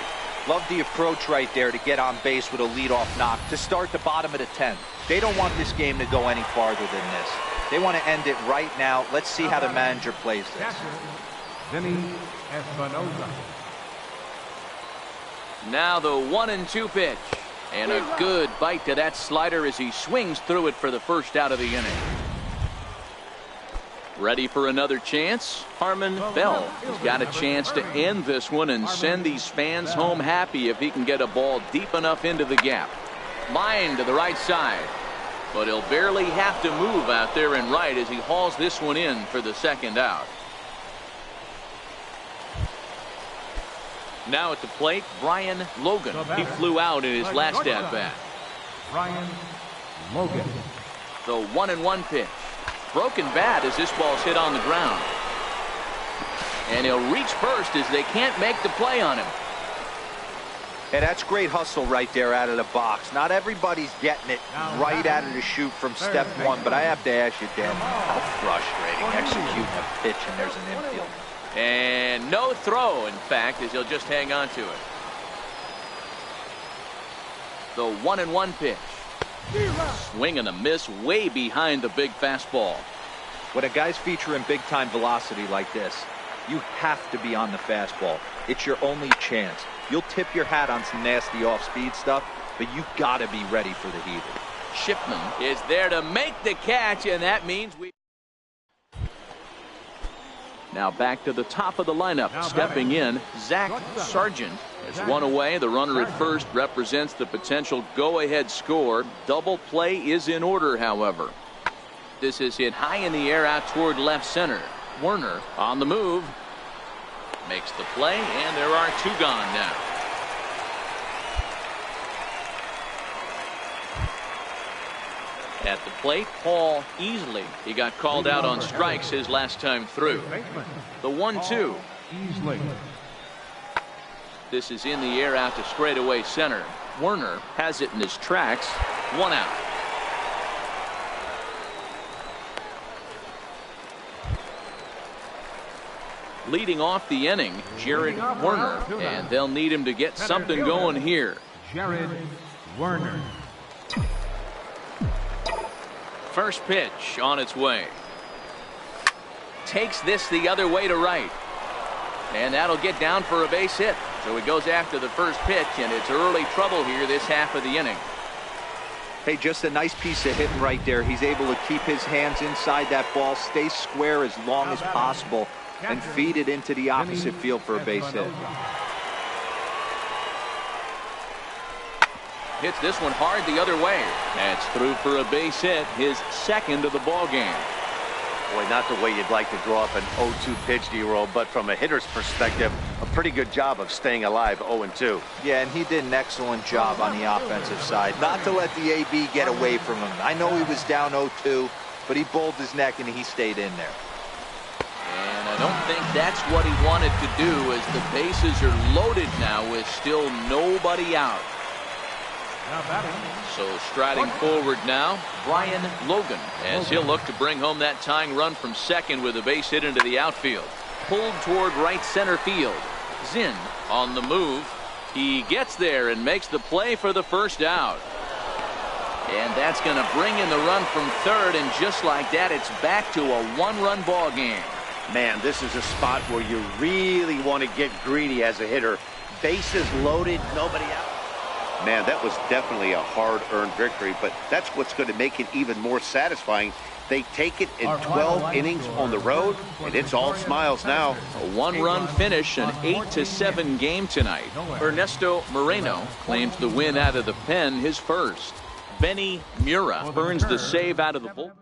Love the approach right there to get on base with a leadoff knock to start the bottom of the 10th. They don't want this game to go any farther than this. They want to end it right now. Let's see how the manager plays this. Vinny Espinoza. Now the 1-2 pitch. And a good bite to that slider as he swings through it for the first out of the inning. Ready for another chance? Harmon Bell has got a chance to end this one and send these fans home happy if he can get a ball deep enough into the gap. Line to the right side. But he'll barely have to move out there and right as he hauls this one in for the second out. Now at the plate, Brian Logan. He flew out in his last at-bat. Brian Logan. The 1-1 pitch. Broken bat as this ball's hit on the ground. And he'll reach first as they can't make the play on him. Hey, that's great hustle right there out of the box. Not everybody's getting it right out of the chute from step 1, but I have to ask you, Dan, how frustrating executing a pitch and there's an infield. And no throw, in fact, as he'll just hang on to it. The 1-1 pitch. Swing and a miss way behind the big fastball. When a guy's featuring big-time velocity like this, you have to be on the fastball. It's your only chance. You'll tip your hat on some nasty off-speed stuff, but you got to be ready for the heater. Shipman is there to make the catch, and that means we... Now back to the top of the lineup. Stepping in, Zach Sargent is one away. The runner at first represents the potential go-ahead score. Double play is in order, however. This is hit high in the air out toward left center. Werner on the move. makes the play, and there are 2 gone now. At the plate, Paul Easley. He got called out on strikes his last time through. The 1-2. This is in the air out to straightaway center. Werner has it in his tracks. 1 out. Leading off the inning, Jared Werner, and they'll need him to get something going here. Jared Werner. First pitch on its way. Takes this the other way to right. And that'll get down for a base hit. So he goes after the first pitch, and it's early trouble here this half of the inning. Hey, just a nice piece of hitting right there. He's able to keep his hands inside that ball, stay square as long as possible, and feed it into the opposite field for a base hit. Hits this one hard the other way. That's through for a base hit, his second of the ball game. Boy, not the way you'd like to draw up an 0-2 pitch, D-roll, but from a hitter's perspective, a pretty good job of staying alive 0-2. Yeah, and he did an excellent job on the offensive side. Not to let the AB get away from him. I know he was down 0-2, but he bowled his neck and he stayed in there. And I don't think that's what he wanted to do, as the bases are loaded now with still nobody out. So striding forward now, Brian Logan, as he'll look to bring home that tying run from second with a base hit into the outfield. Pulled toward right center field. Zinn on the move. He gets there and makes the play for the first out. And that's going to bring in the run from third, and just like that, it's back to a 1-run ball game. Man, this is a spot where you really want to get greedy as a hitter. Bases loaded, nobody out. Man, that was definitely a hard-earned victory, but that's what's going to make it even more satisfying. They take it in 12 innings on the road, and it's all smiles now. A 1-run finish, an 8-7 game tonight. Ernesto Moreno claims the win out of the pen, his first. Benny Mura earns the save out of the bullpen.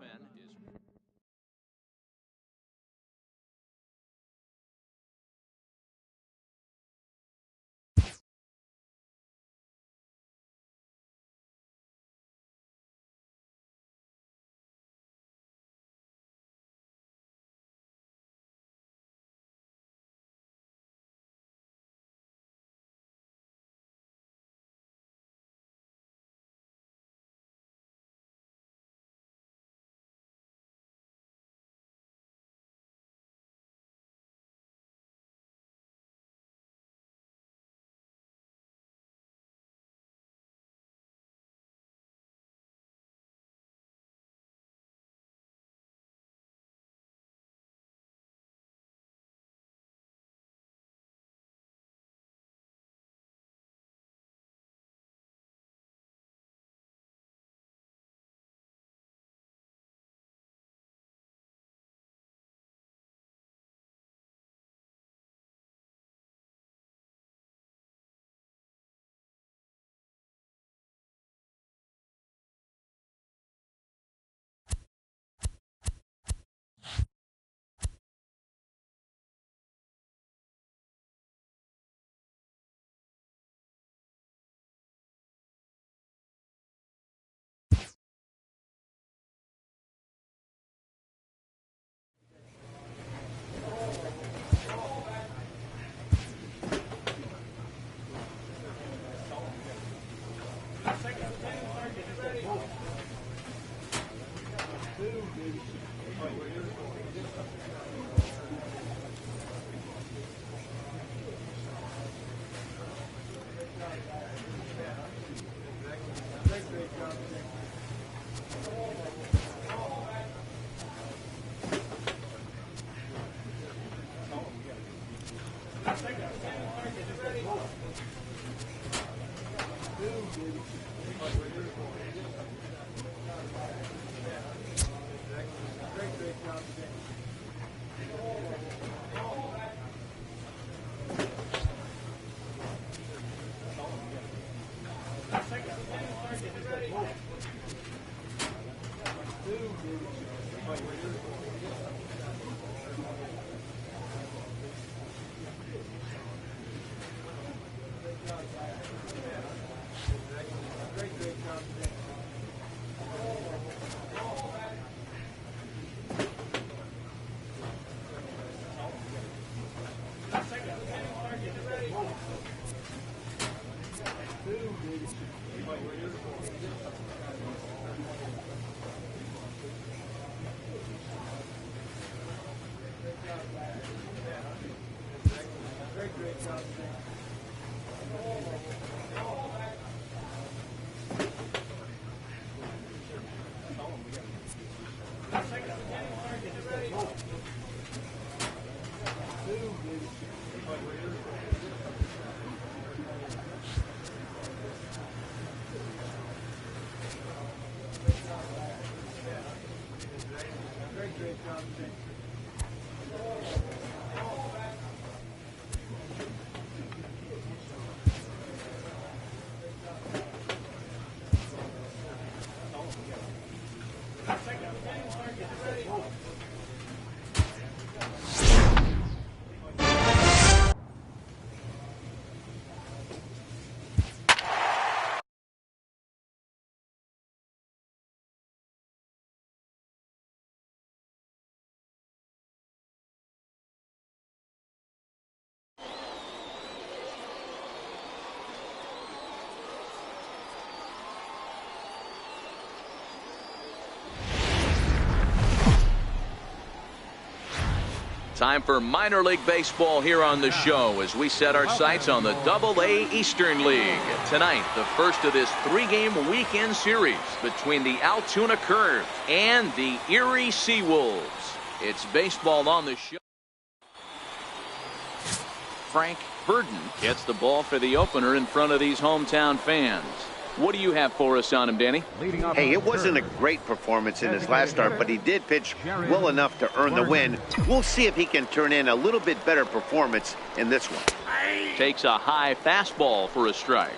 Time for minor league baseball here on the show as we set our sights on the Double-A Eastern League. Tonight, the first of this three-game weekend series between the Altoona Curve and the Erie Seawolves. It's baseball on the show. Frank Burden gets the ball for the opener in front of these hometown fans. What do you have for us on him, Danny? Hey, it wasn't a great performance in his last start, but he did pitch well enough to earn the win. We'll see if he can turn in a little bit better performance in this one. Takes a high fastball for a strike.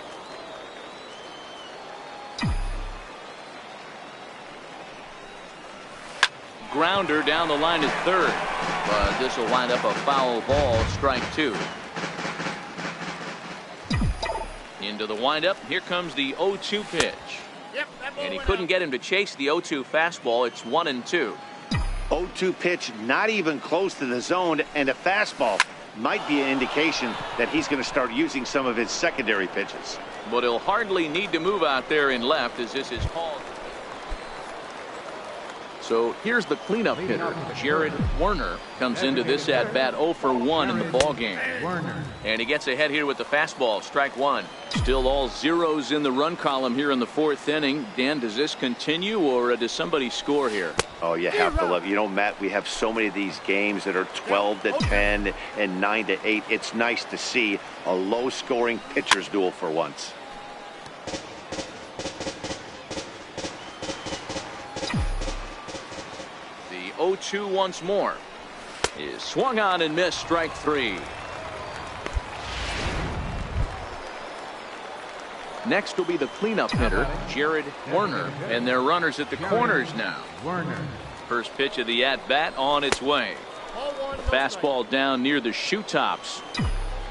Grounder down the line is third, but this will wind up a foul ball, strike two. Into the windup. Here comes the 0-2 pitch. And he couldn't get him to chase the 0-2 fastball. It's 1-2. 0-2 pitch, not even close to the zone, and a fastball might be an indication that he's going to start using some of his secondary pitches. But he'll hardly need to move out there in left as this is called. So here's the cleanup hitter. Jared Werner comes into this at bat 0 for 1 in the ball game. And he gets ahead here with the fastball, strike one. Still all zeros in the run column here in the fourth inning. Dan, does this continue or does somebody score here? Oh, you have to love, you know, Matt, we have so many of these games that are 12-10 and 9-8. It's nice to see a low scoring pitcher's duel for once. The 0-2 once more is swung on and missed, strike three. Next will be the cleanup hitter, Jared Werner, and their runners at the corners now. First pitch of the at-bat on its way. A fastball down near the shoe tops.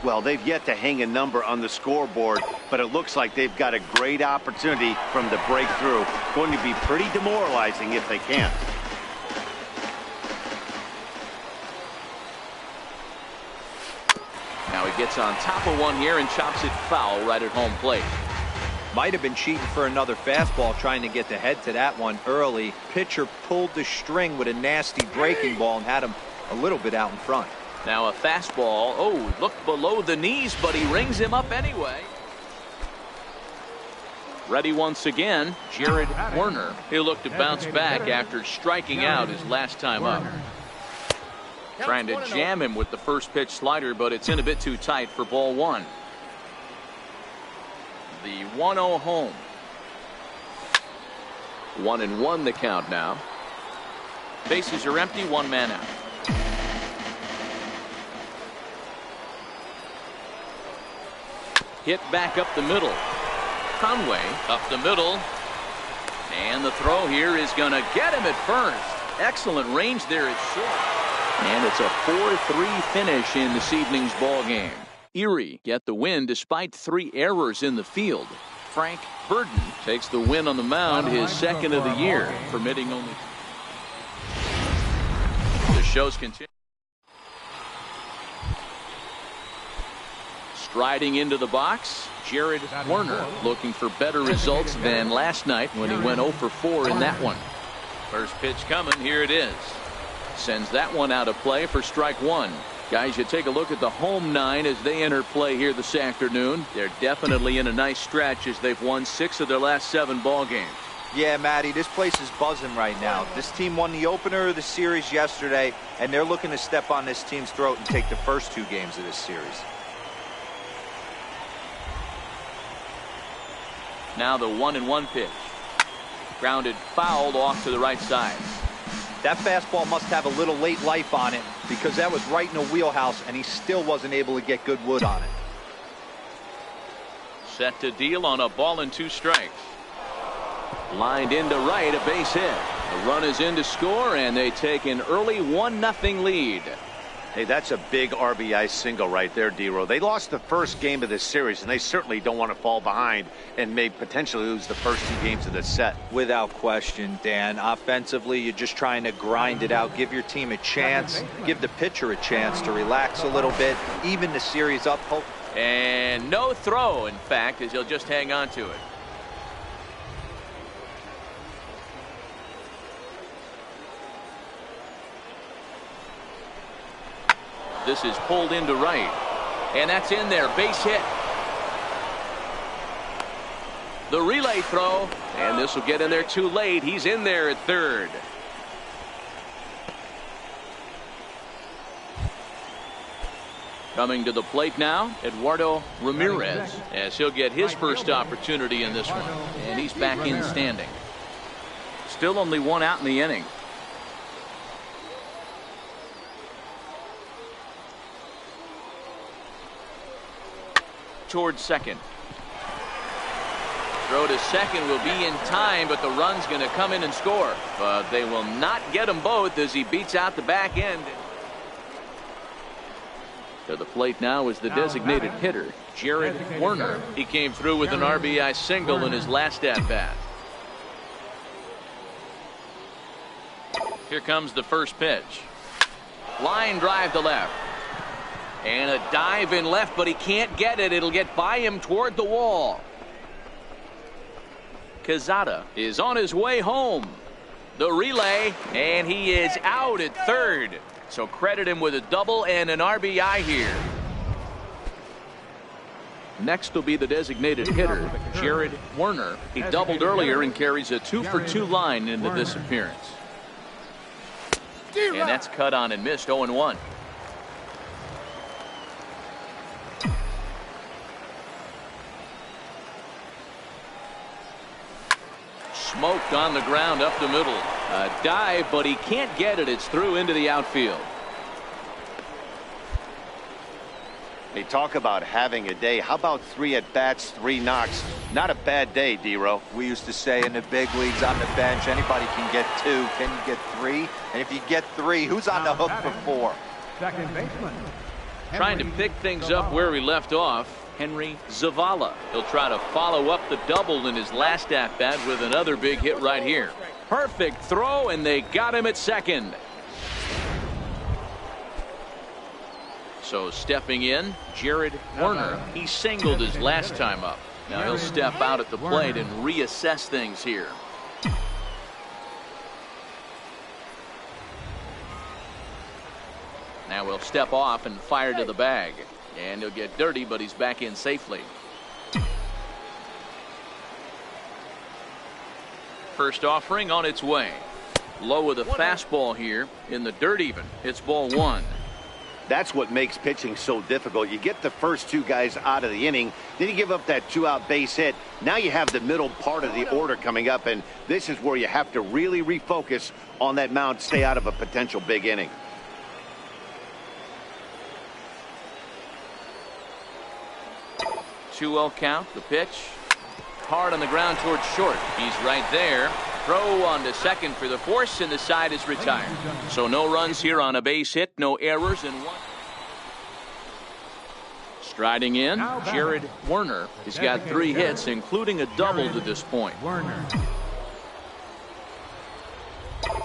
Well, they've yet to hang a number on the scoreboard, but it looks like they've got a great opportunity from the breakthrough. Going to be pretty demoralizing if they can't. Now he gets on top of one here and chops it foul right at home plate. Might have been cheating for another fastball, trying to get the head to that one early. Pitcher pulled the string with a nasty breaking ball and had him a little bit out in front. Now a fastball. Oh, looked below the knees, but he rings him up anyway. Ready once again, Jared Werner. He'll look to bounce back after striking out his last time up. Trying to jam him with the first pitch slider, but it's in a bit too tight for ball one. The 1-0 home. 1-1 the count now. Bases are empty, one man out. Hit back up the middle. Conway up the middle. And the throw here is going to get him at first. Excellent range there at short. And it's a 4-3 finish in this evening's ball game. Erie get the win despite 3 errors in the field. Frank Burden takes the win on the mound, his second of the year, permitting only. The show's continue. Striding into the box, Jared Werner looking for better results than last night when he went 0 for 4 in that one. First pitch coming, here it is. Sends that one out of play for strike 1. Guys, you take a look at the home 9 as they enter play here this afternoon. They're definitely in a nice stretch as they've won 6 of their last 7 ball games. Yeah, Matty, this place is buzzing right now. This team won the opener of the series yesterday, and they're looking to step on this team's throat and take the first 2 games of this series. Now the 1-1 pitch. Grounded foul off to the right side. That fastball must have a little late life on it because that was right in the wheelhouse, and he still wasn't able to get good wood on it. Set to deal on a ball and 2 strikes. Lined into right, a base hit. The run is in to score, and they take an early 1-0 lead. Hey, that's a big RBI single right there, D-Row. They lost the first game of this series, and they certainly don't want to fall behind and may potentially lose the first 2 games of this set. Without question, Dan. Offensively, you're just trying to grind it out, give your team a chance, give the pitcher a chance to relax a little bit, even the series up. And no throw, in fact, as he'll just hang on to it. This is pulled into right, and that's in there. Base hit. The relay throw, and this will get in there too late. He's in there at third. Coming to the plate now, Eduardo Ramirez, as he'll get his first opportunity in this one, and he's back in standing. Still only 1 out in the inning. Towards second. Throw to second will be in time, but the run's going to come in and score. But they will not get them both as he beats out the back end. To the plate now is the designated hitter, Jared Werner. He came through with an RBI single in his last at-bat. Here comes the first pitch. Line drive to left. And a dive in left, but he can't get it. It'll get by him toward the wall. Quezada is on his way home. The relay, and he is out at third. So credit him with a double and an RBI here. Next will be the designated hitter, Jared Werner. He doubled earlier and carries a 2-for-2 line into this appearance. And that's cut on and missed, 0-1. Smoked on the ground up the middle. A dive, but he can't get it. It's through into the outfield. They talk about having a day. How about 3 at-bats, 3 knocks? Not a bad day, D-Row. We used to say in the big leagues on the bench, anybody can get 2. Can you get 3? And if you get 3, who's on the hook for 4? Second baseman. Trying to pick things up where we left off. Henry Zavala. He'll try to follow up the double in his last at-bat with another big hit right here. Perfect throw, and they got him at second. So stepping in, Jared Werner. He singled his last time up. Now he'll step out at the plate and reassess things here. Now he'll step off and fire to the bag. And he'll get dirty, but he's back in safely. First offering on its way. Low with a fastball here in the dirt even. It's ball 1. That's what makes pitching so difficult. You get the first 2 guys out of the inning, then you give up that 2-out base hit. Now you have the middle part of the order coming up, and this is where you have to really refocus on that mound, stay out of a potential big inning. Two-0 count, the pitch. Hard on the ground towards short. He's right there. Throw on to second for the force, and the side is retired. So no runs here on a base hit, no errors, and 1. Striding in, Jared Werner. He's got 3 hits, including a double to this point. Werner.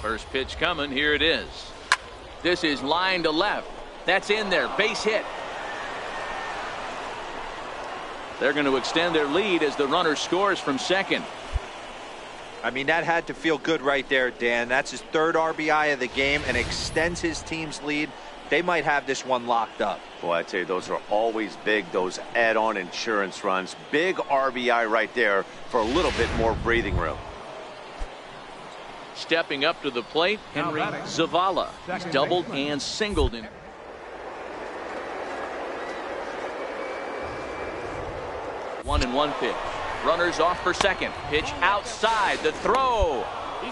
First pitch coming. Here it is. This is line to left. That's in there. Base hit. They're going to extend their lead as the runner scores from second. I mean, that had to feel good right there, Dan. That's his 3rd RBI of the game and extends his team's lead. They might have this one locked up. Boy, I tell you, those are always big, those add-on insurance runs. Big RBI right there for a little bit more breathing room. Stepping up to the plate, Henry Zavala. He's doubled and singled in. One and one pitch. Runners off for second. Pitch outside. The throw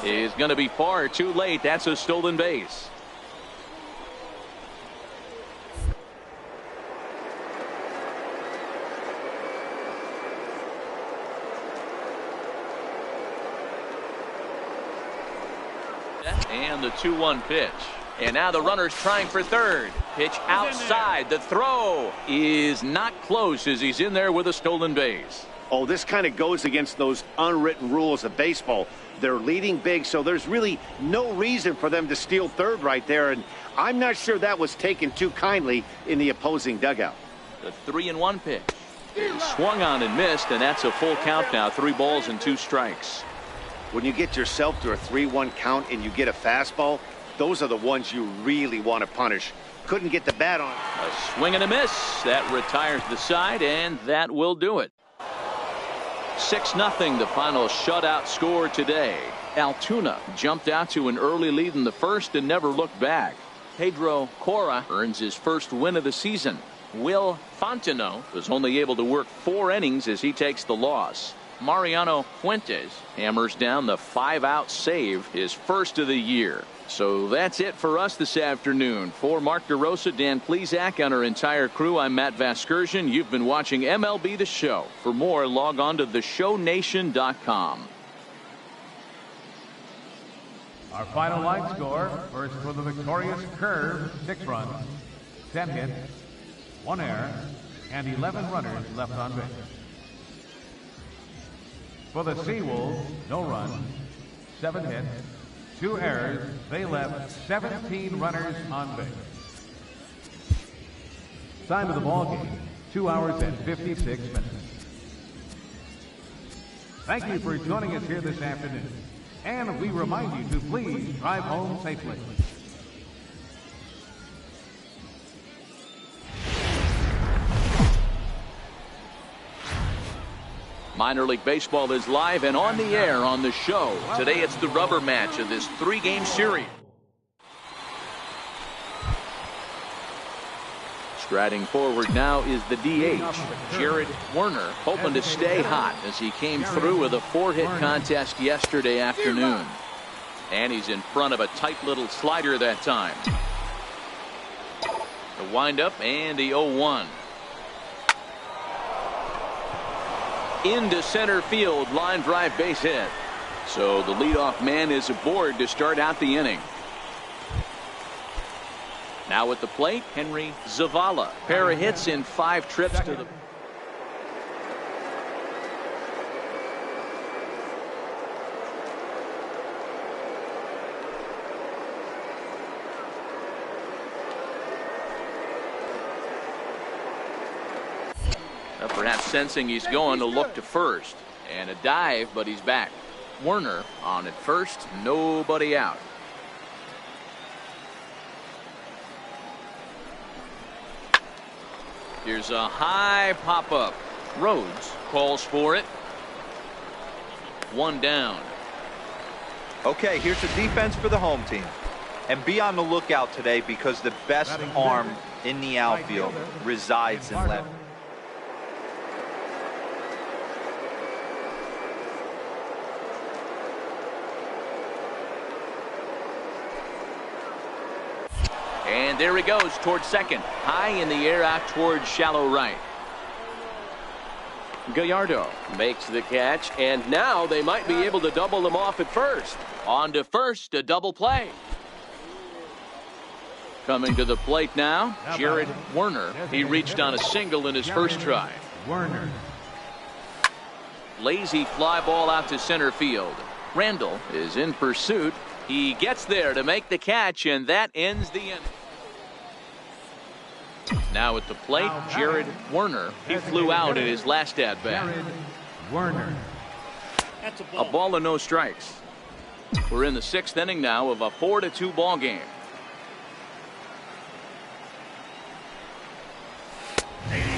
is going to be far too late. That's a stolen base. And the 2-1 pitch. And now the runner's trying for third. Pitch outside. The throw is not close as he's in there with a stolen base. Oh, this kind of goes against those unwritten rules of baseball. They're leading big, so there's really no reason for them to steal third right there. And I'm not sure that was taken too kindly in the opposing dugout. The 3-1 pitch. Swung on and missed, and that's a full count now. 3 balls and 2 strikes. When you get yourself to a 3-1 count and you get a fastball, those are the ones you really want to punish. Couldn't get the bat on. A swing and a miss. That retires the side, and that will do it. 6-0 the final shutout score today. Altoona jumped out to an early lead in the first and never looked back. Pedro Cora earns his first win of the season. Will Fontenot was only able to work 4 innings as he takes the loss. Mariano Fuentes hammers down the 5-out save, his first of the year. So that's it for us this afternoon. For Mark DeRosa, Dan Plesac, and our entire crew, I'm Matt Vasgersian. You've been watching MLB The Show. For more, log on to theshownation.com. Our final line score, first for the victorious Curve, 6 runs, 10 hits, 1 error, and 11 runners left on base. For the Seawolves, no runs, 7 hits, 2 errors. They left 17 runners on base. Time of the ball game, 2 hours and 56 minutes. Thank you for joining us here this afternoon. And we remind you to please drive home safely. Minor League Baseball is live and on the air on the show. Today it's the rubber match of this 3-game series. Striding forward now is the DH, Jared Werner, hoping to stay hot as he came through with a 4-hit contest yesterday afternoon. And he's in front of a tight little slider that time. The windup and the 0-1. Into center field, line drive, base hit. So the leadoff man is aboard to start out the inning. Now at the plate, Henry Zavala. Pair of hits in 5 trips to the... Perhaps sensing he's going to look to first. And a dive, but he's back. Werner on at first, nobody out. Here's a high pop-up. Rhodes calls for it. 1 down. Okay, here's the defense for the home team. And be on the lookout today because the best arm in the outfield resides in left. And there he goes towards second. High in the air out towards shallow right. Gallardo makes the catch, and now they might be able to double him off at first. On to first, a double play. Coming to the plate now, Jared Werner. He reached on a single in his first try. Werner. Lazy fly ball out to center field. Randall is in pursuit. He gets there to make the catch, and that ends the inning. Now at the plate, Jared Werner. He flew out in his last at bat. Jared Werner. A ball and no strikes. We're in the 6th inning now of a 4-2 ball game.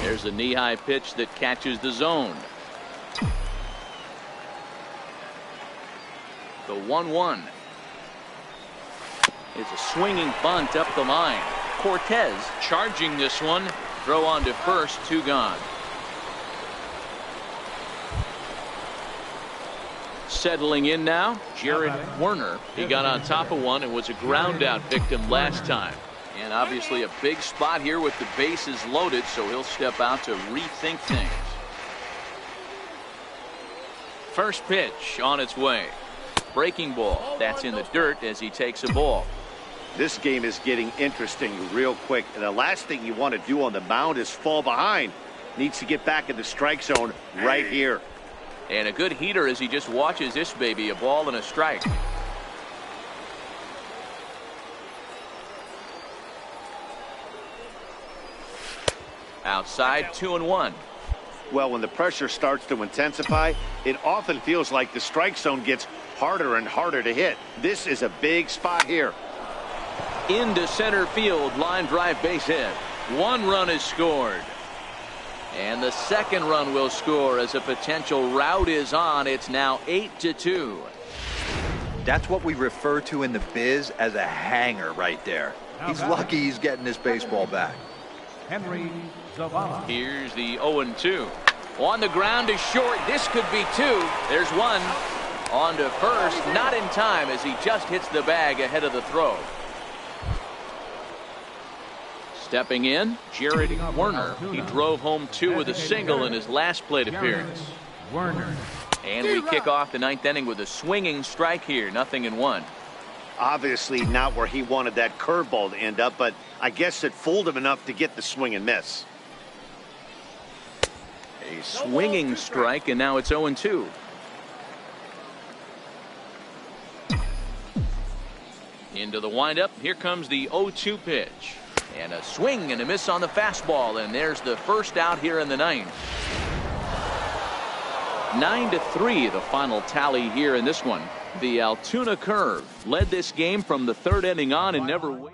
There's a knee-high pitch that catches the zone. The 1-1. It's a swinging bunt up the line. Cortez charging this one. Throw on to first, 2 gone. Settling in now, Jared Werner. He got on top of one and was a ground out victim last time. And obviously a big spot here with the bases loaded, so he'll step out to rethink things. First pitch on its way. Breaking ball. That's in the dirt as he takes a ball. This game is getting interesting real quick, and the last thing you want to do on the mound is fall behind. Needs to get back in the strike zone right here. And a good heater as he just watches this baby. A ball and a strike. Outside, 2-1. Well, when the pressure starts to intensify, it often feels like the strike zone gets harder and harder to hit. This is a big spot here. Into center field, line drive base hit. 1 run is scored. And the 2nd run will score as a potential rout is on. It's now 8-2. That's what we refer to in the biz as a hanger right there. He's lucky he's getting this baseball back. Henry Zavala. Here's the 0-2. On the ground is short. This could be 2. There's 1. On to first. Not in time as he just hits the bag ahead of the throw. Stepping in, Jared Werner. He drove home 2 with a single in his last plate appearance. Werner. And we kick off the 9th inning with a swinging strike here. 0-1. Obviously not where he wanted that curveball to end up, but I guess it fooled him enough to get the swing and miss. A swinging strike, and now it's 0-2. Into the windup. Here comes the 0-2 pitch. And a swing and a miss on the fastball, and there's the first out here in the 9th. 9-3 the final tally here in this one. The Altoona Curve led this game from the 3rd inning on and never wavered.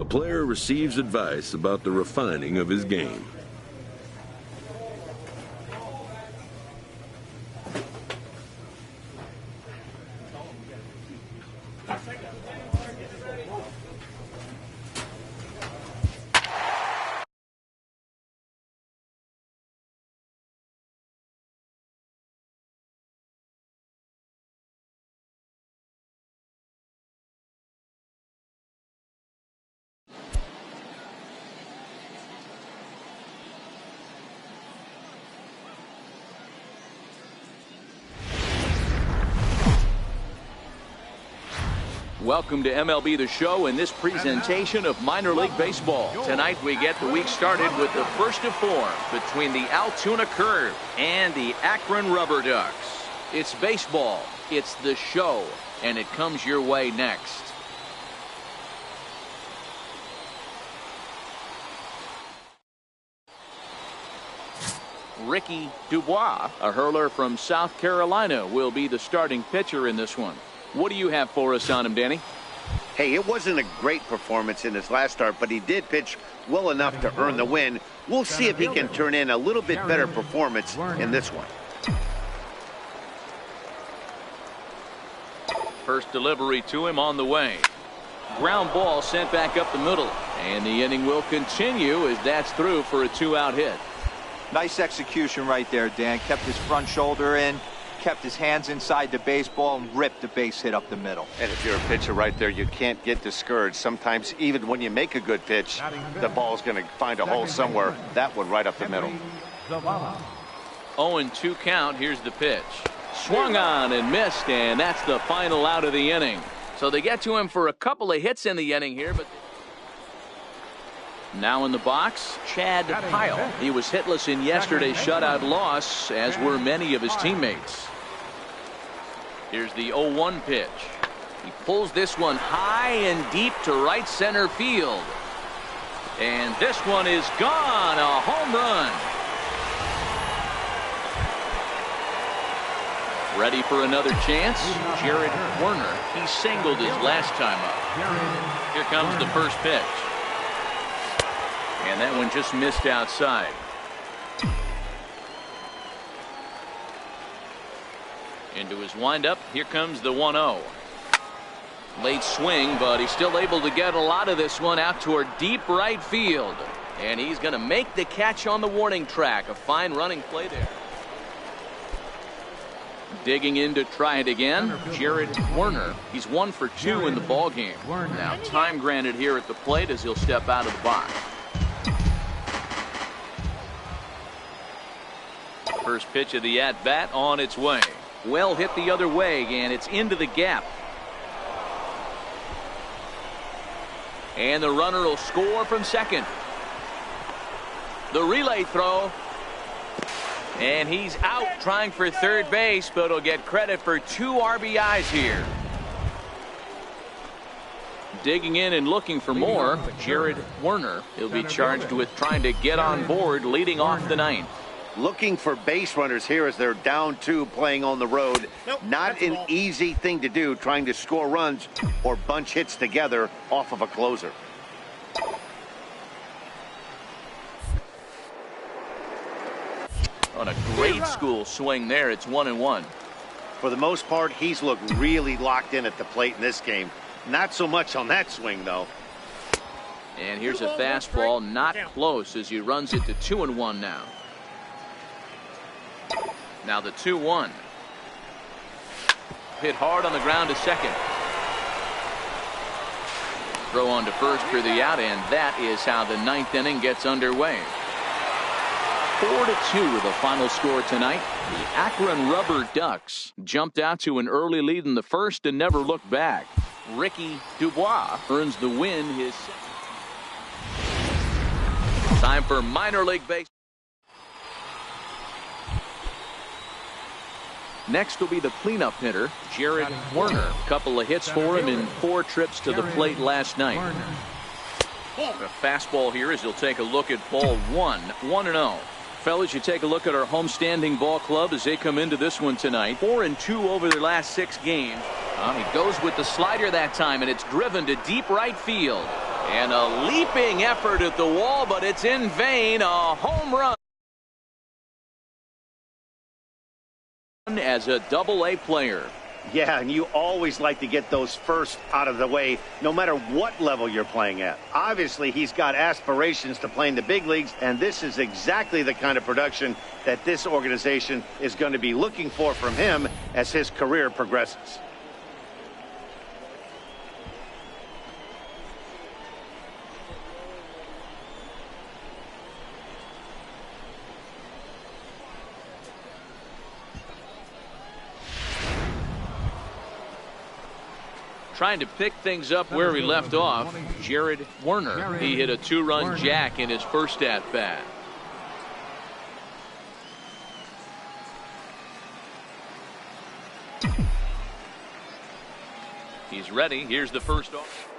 A player receives advice about the refining of his game. Welcome to MLB The Show and this presentation of minor league baseball. Tonight we get the week started with the first of four between the Altoona Curve and the Akron Rubber Ducks. It's baseball, it's the show, and it comes your way next. Ricky Dubois, a hurler from South Carolina, will be the starting pitcher in this one. What do you have for us on him, Danny? Hey, it wasn't a great performance in his last start, but he did pitch well enough to earn the win. We'll see if he can turn in a little bit better performance in this one. First delivery to him on the way. Ground ball sent back up the middle. And the inning will continue as that's through for a 2-out hit. Nice execution right there, Dan. Kept his front shoulder in, kept his hands inside the baseball, and ripped the base hit up the middle. And if you're a pitcher right there, you can't get discouraged. Sometimes even when you make a good pitch, the ball's going to find a hole somewhere. That one right up the middle. 0-2 count. Here's the pitch. Swung on and missed, and that's the final out of the inning. So they get to him for a couple of hits in the inning here, but now in the box, Chad Pyle. He was hitless in yesterday's shutout loss, as were many of his teammates. Here's the 0-1 pitch. He pulls this one high and deep to right center field. And this one is gone. A home run. Ready for another chance? Jared Werner. He singled his last time up. Here comes the first pitch. And that one just missed outside. Into his windup. Here comes the 1-0. Late swing, but he's still able to get a lot of this one out toward deep right field. And he's going to make the catch on the warning track. A fine running play there. Digging in to try it again, Jared Werner. He's 1 for 2 in the ball game. Now time granted here at the plate as he'll step out of the box. First pitch of the at-bat on its way. Well hit the other way, and it's into the gap. And the runner will score from second. The relay throw. And he's out trying for third base, but he'll get credit for 2 RBIs here. Digging in and looking for more, Jared Werner. He'll be charged with trying to get on board leading off the ninth. Looking for base runners here as they're down 2 playing on the road. Not an easy thing to do, trying to score runs or bunch hits together off of a closer. On a grade school swing there, it's 1-1. For the most part, he's looked really locked in at the plate in this game. Not so much on that swing, though. And here's a fastball, not close as he runs it to 2-1 now. Now the 2-1. Hit hard on the ground to second. Throw on to first for the out, and that is how the ninth inning gets underway. 4-2 the final score tonight. The Akron Rubber Ducks jumped out to an early lead in the first and never looked back. Ricky Dubois earns the win. His time for minor league baseball. Next will be the cleanup hitter, Jared Werner. Couple of hits for him in 4 trips to the plate last night. A fastball here as you'll take a look at ball 1, 1-0. Fellas, you take a look at our homestanding ball club as they come into this one tonight. 4-2 over their last 6 games. He goes with the slider that time, and it's driven to deep right field. And a leaping effort at the wall, but it's in vain. A home run as a Double-A player. Yeah, and you always like to get those first out of the way, no matter what level you're playing at. Obviously, he's got aspirations to play in the big leagues, and this is exactly the kind of production that this organization is going to be looking for from him as his career progresses. Trying to pick things up where he left off, Jared Werner. He hit a two-run jack in his first at-bat. He's ready. Here's the first off.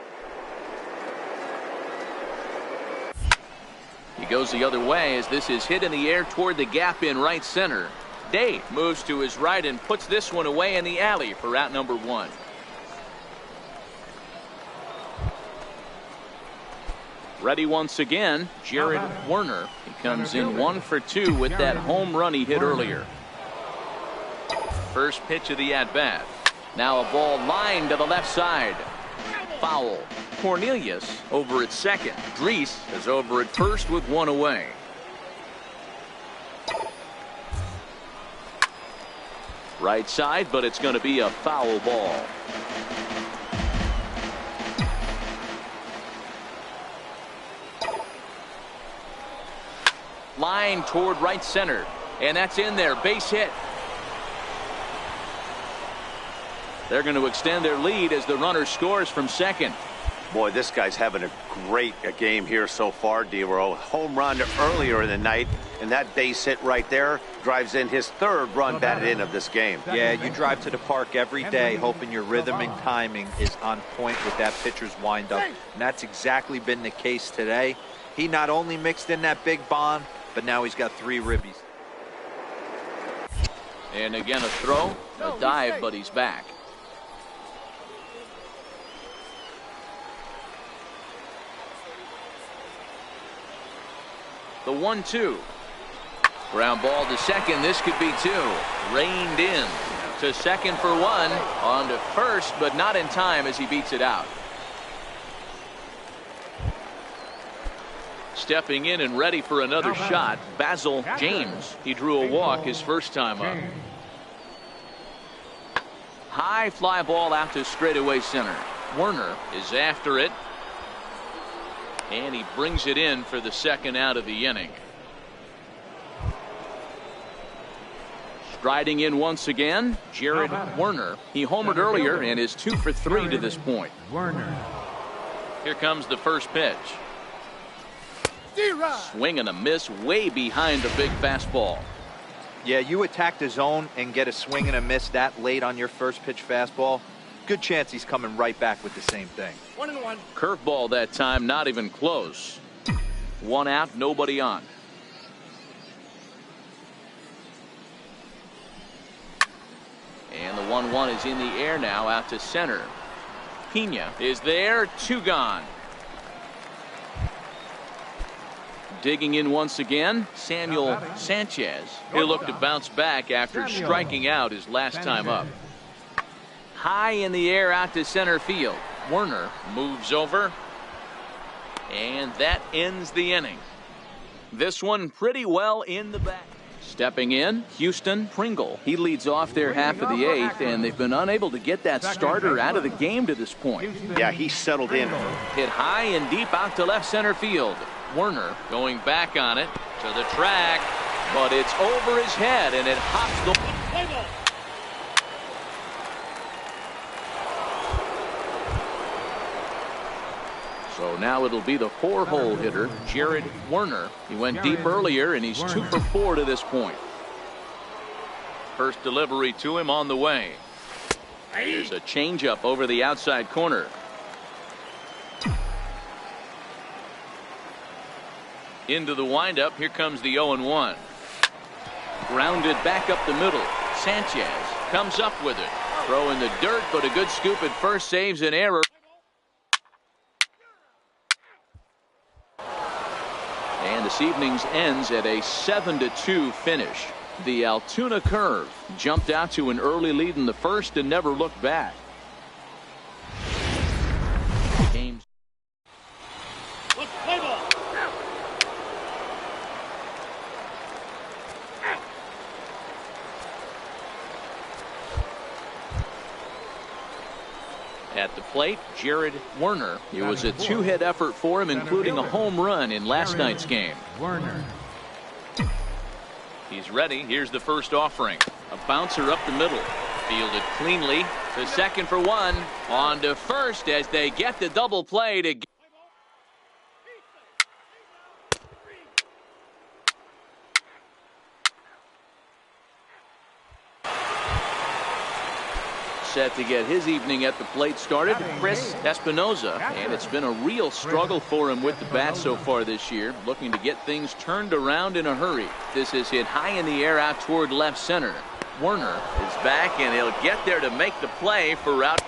He goes the other way as this is hit in the air toward the gap in right center. Day moves to his right and puts this one away in the alley for out number 1. Ready once again, Jared Werner. He comes in 1 for 2 with that home run he hit earlier. First pitch of the at-bat. Now a ball lined to the left side. Foul. Cornelius over at second. Dries is over at first with 1 away. Right side, but it's going to be a foul ball. Line toward right center, and that's in there. Base hit. They're going to extend their lead as the runner scores from second. Boy, this guy's having a great game here so far, D-Row. Home run earlier in the night, and that base hit right there drives in his 3rd run batted in of this game. Yeah, you drive to the park every day hoping your rhythm and timing is on point with that pitcher's windup, and that's exactly been the case today. He not only mixed in that big bomb, but now he's got 3 ribbies. And again a throw, a dive, but he's back. The 1-2. Ground ball to second. This could be 2. Reined in to second for 1. On to first, but not in time as he beats it out. Stepping in and ready for another shot, Basil James. He drew a walk his first time up. High fly ball out to straightaway center. Werner is after it. And he brings it in for the second out of the inning. Striding in once again, Jared Werner. He homered earlier and is 2 for 3 to this point. Here comes the first pitch. Swing and a miss way behind the big fastball. Yeah, you attack the zone and get a swing and a miss that late on your first pitch fastball. Good chance he's coming right back with the same thing. 1-1. Curveball that time, not even close. 1 out, nobody on. And the 1-1 is in the air now out to center. Pena is there, 2 gone. Digging in once again, Samuel Sanchez. He'll look to bounce back after striking out his last time up. High in the air out to center field. Werner moves over. And that ends the inning. This one pretty well in the back. Stepping in, Houston Pringle. He leads off their half of the 8th, and they've been unable to get that starter out of the game to this point. Yeah, he's settled in. Hit high and deep out to left center field. Werner going back on it to the track, but it's over his head and it hops the play ball. So now it'll be the 4-hole hitter, Jared Werner. He went deep earlier and he's 2 for 4 to this point. First delivery to him on the way. There's a changeup over the outside corner. Into the windup. Here comes the 0-1. Grounded back up the middle. Sanchez comes up with it. Throw in the dirt, but a good scoop at first saves an error. this evening's ends at a 7-2 finish. The Altoona Curve jumped out to an early lead in the first and never looked back. At the plate, Jared Werner. It was a two-hit effort for him, including a home run in last night's game. Werner. He's ready. Here's the first offering. A bouncer up the middle. Fielded cleanly. To second for one. On to first as they get the double play to get. Set to get his evening at the plate started, Chris Espinoza, and it's been a real struggle for him with the bat so far this year, looking to get things turned around in a hurry. This is hit high in the air out toward left center. Werner is back, and he'll get there to make the play for out.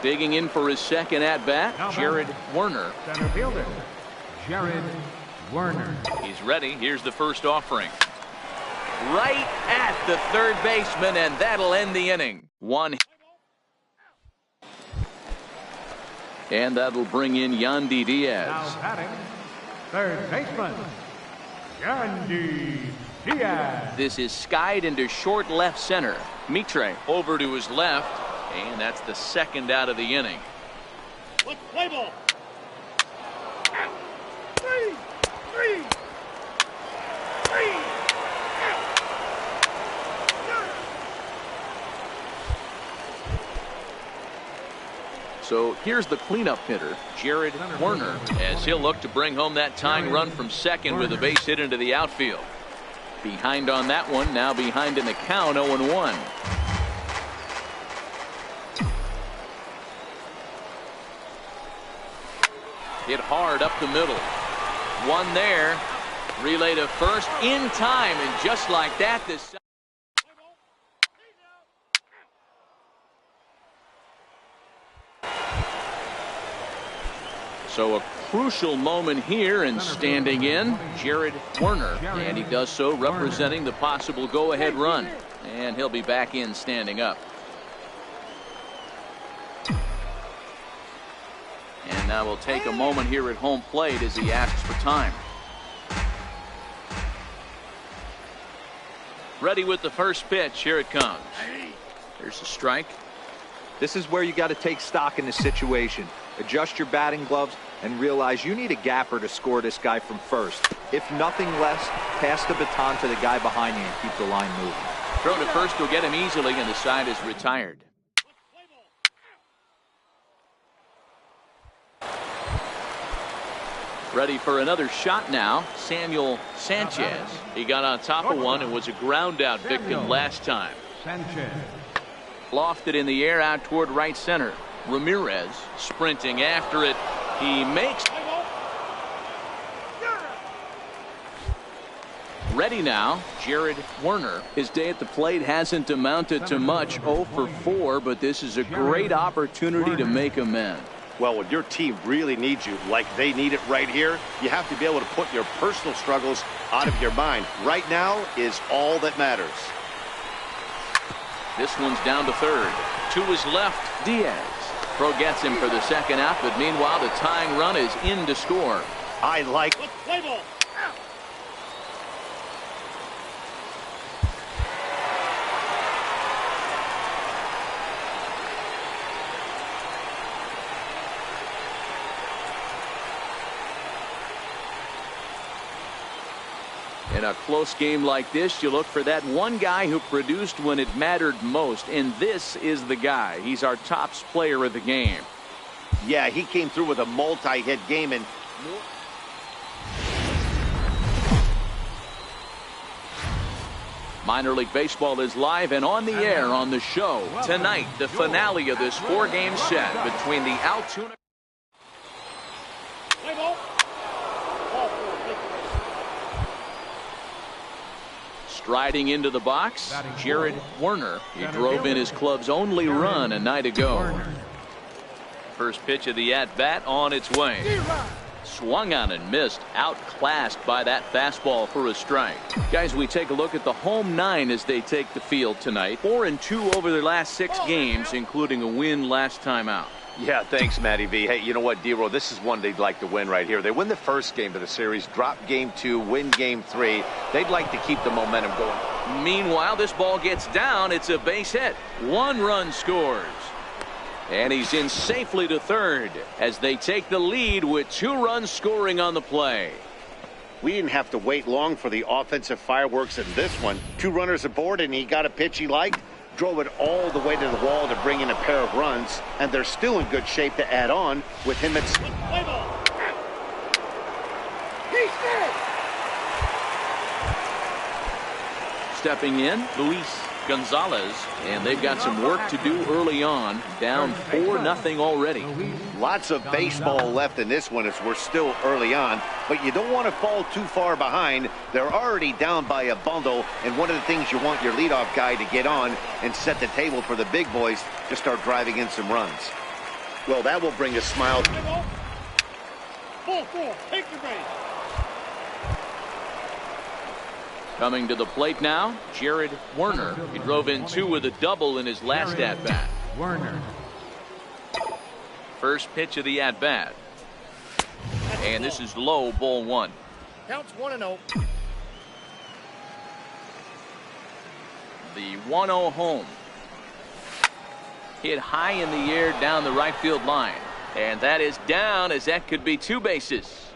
Digging in for his second at bat, Jared Werner. Center fielder, Jared Werner. He's ready. Here's the first offering. Right at the third baseman, and that'll end the inning. One. And that'll bring in Yandy Diaz. Now batting, third baseman, Yandy Diaz. This is skied into short left center. Mitre over to his left, and that's the second out of the inning. Let's play ball. So here's the cleanup hitter, Jared Werner, as he'll look to bring home that tying run from second with a base hit into the outfield. Behind on that one, now behind in the count, 0-1. Hit hard up the middle. One there. Relay to first in time, and just like that, this. So a crucial moment here, and standing in, Jared Werner, and he does so representing the possible go-ahead run, and he'll be back in standing up. And now we'll take a moment here at home plate as he asks for time. Ready with the first pitch. Here it comes. There's a strike. This is where you got to take stock in the situation. Adjust your batting gloves and realize you need a gapper to score this guy from first. If nothing less, pass the baton to the guy behind you and keep the line moving. Throw to first will get him easily, and the side is retired. Ready for another shot now, Samuel Sanchez. He got on top of one and was a ground out victim last time. Sanchez. Lofted in the air out toward right center. Ramirez sprinting after it. He makes. Ready now, Jared Werner. His day at the plate hasn't amounted to much, 0 for 4, but this is a great opportunity to make amends. Well, when your team really needs you, like they need it right here, you have to be able to put your personal struggles out of your mind. Right now is all that matters. This one's down to third. To his left, Diaz. Pro gets him for the second out, but meanwhile the tying run is in to score. I like. Let's play ball. In a close game like this, you look for that one guy who produced when it mattered most, and this is the guy. He's our top player of the game. Yeah, he came through with a multi-hit game, and Minor League Baseball is live and on the air on the show. Tonight, the finale of this four-game set between the Altoona. Striding into the box, Jared Werner. He drove in his club's only run a night ago. First pitch of the at-bat on its way. Swung on and missed, outclassed by that fastball for a strike. Guys, we take a look at the home 9 as they take the field tonight. 4-2 over their last 6 games, including a win last time out. Yeah, thanks, Matty V. Hey, you know what, D-Roll, this is one they'd like to win right here. They win the first game of the series, drop game 2, win game 3. They'd like to keep the momentum going. Meanwhile, this ball gets down. It's a base hit. 1 run scores. And he's in safely to third as they take the lead with 2 runs scoring on the play. We didn't have to wait long for the offensive fireworks in this one. 2 runners aboard, and he got a pitch he liked, drove it all the way to the wall to bring in a pair of runs, and they're still in good shape to add on with him at... Stepping in, Luis Gonzalez, and they've got some work to do early on. Down 4-0 already. Lots of baseball left in this one as we're still early on, but you don't want to fall too far behind. They're already down by a bundle, and one of the things you want your leadoff guy to get on and set the table for the big boys to start driving in some runs. Well, that will bring a smile. Ball 4, take your base. Coming to the plate now, Jared Werner. He drove in 2 with a double in his last at-bat. Werner. First pitch of the at-bat. And this is low, ball 1. Counts 1-0. The 1-0 home. Hit high in the air down the right field line. And that is down, as that could be 2 bases.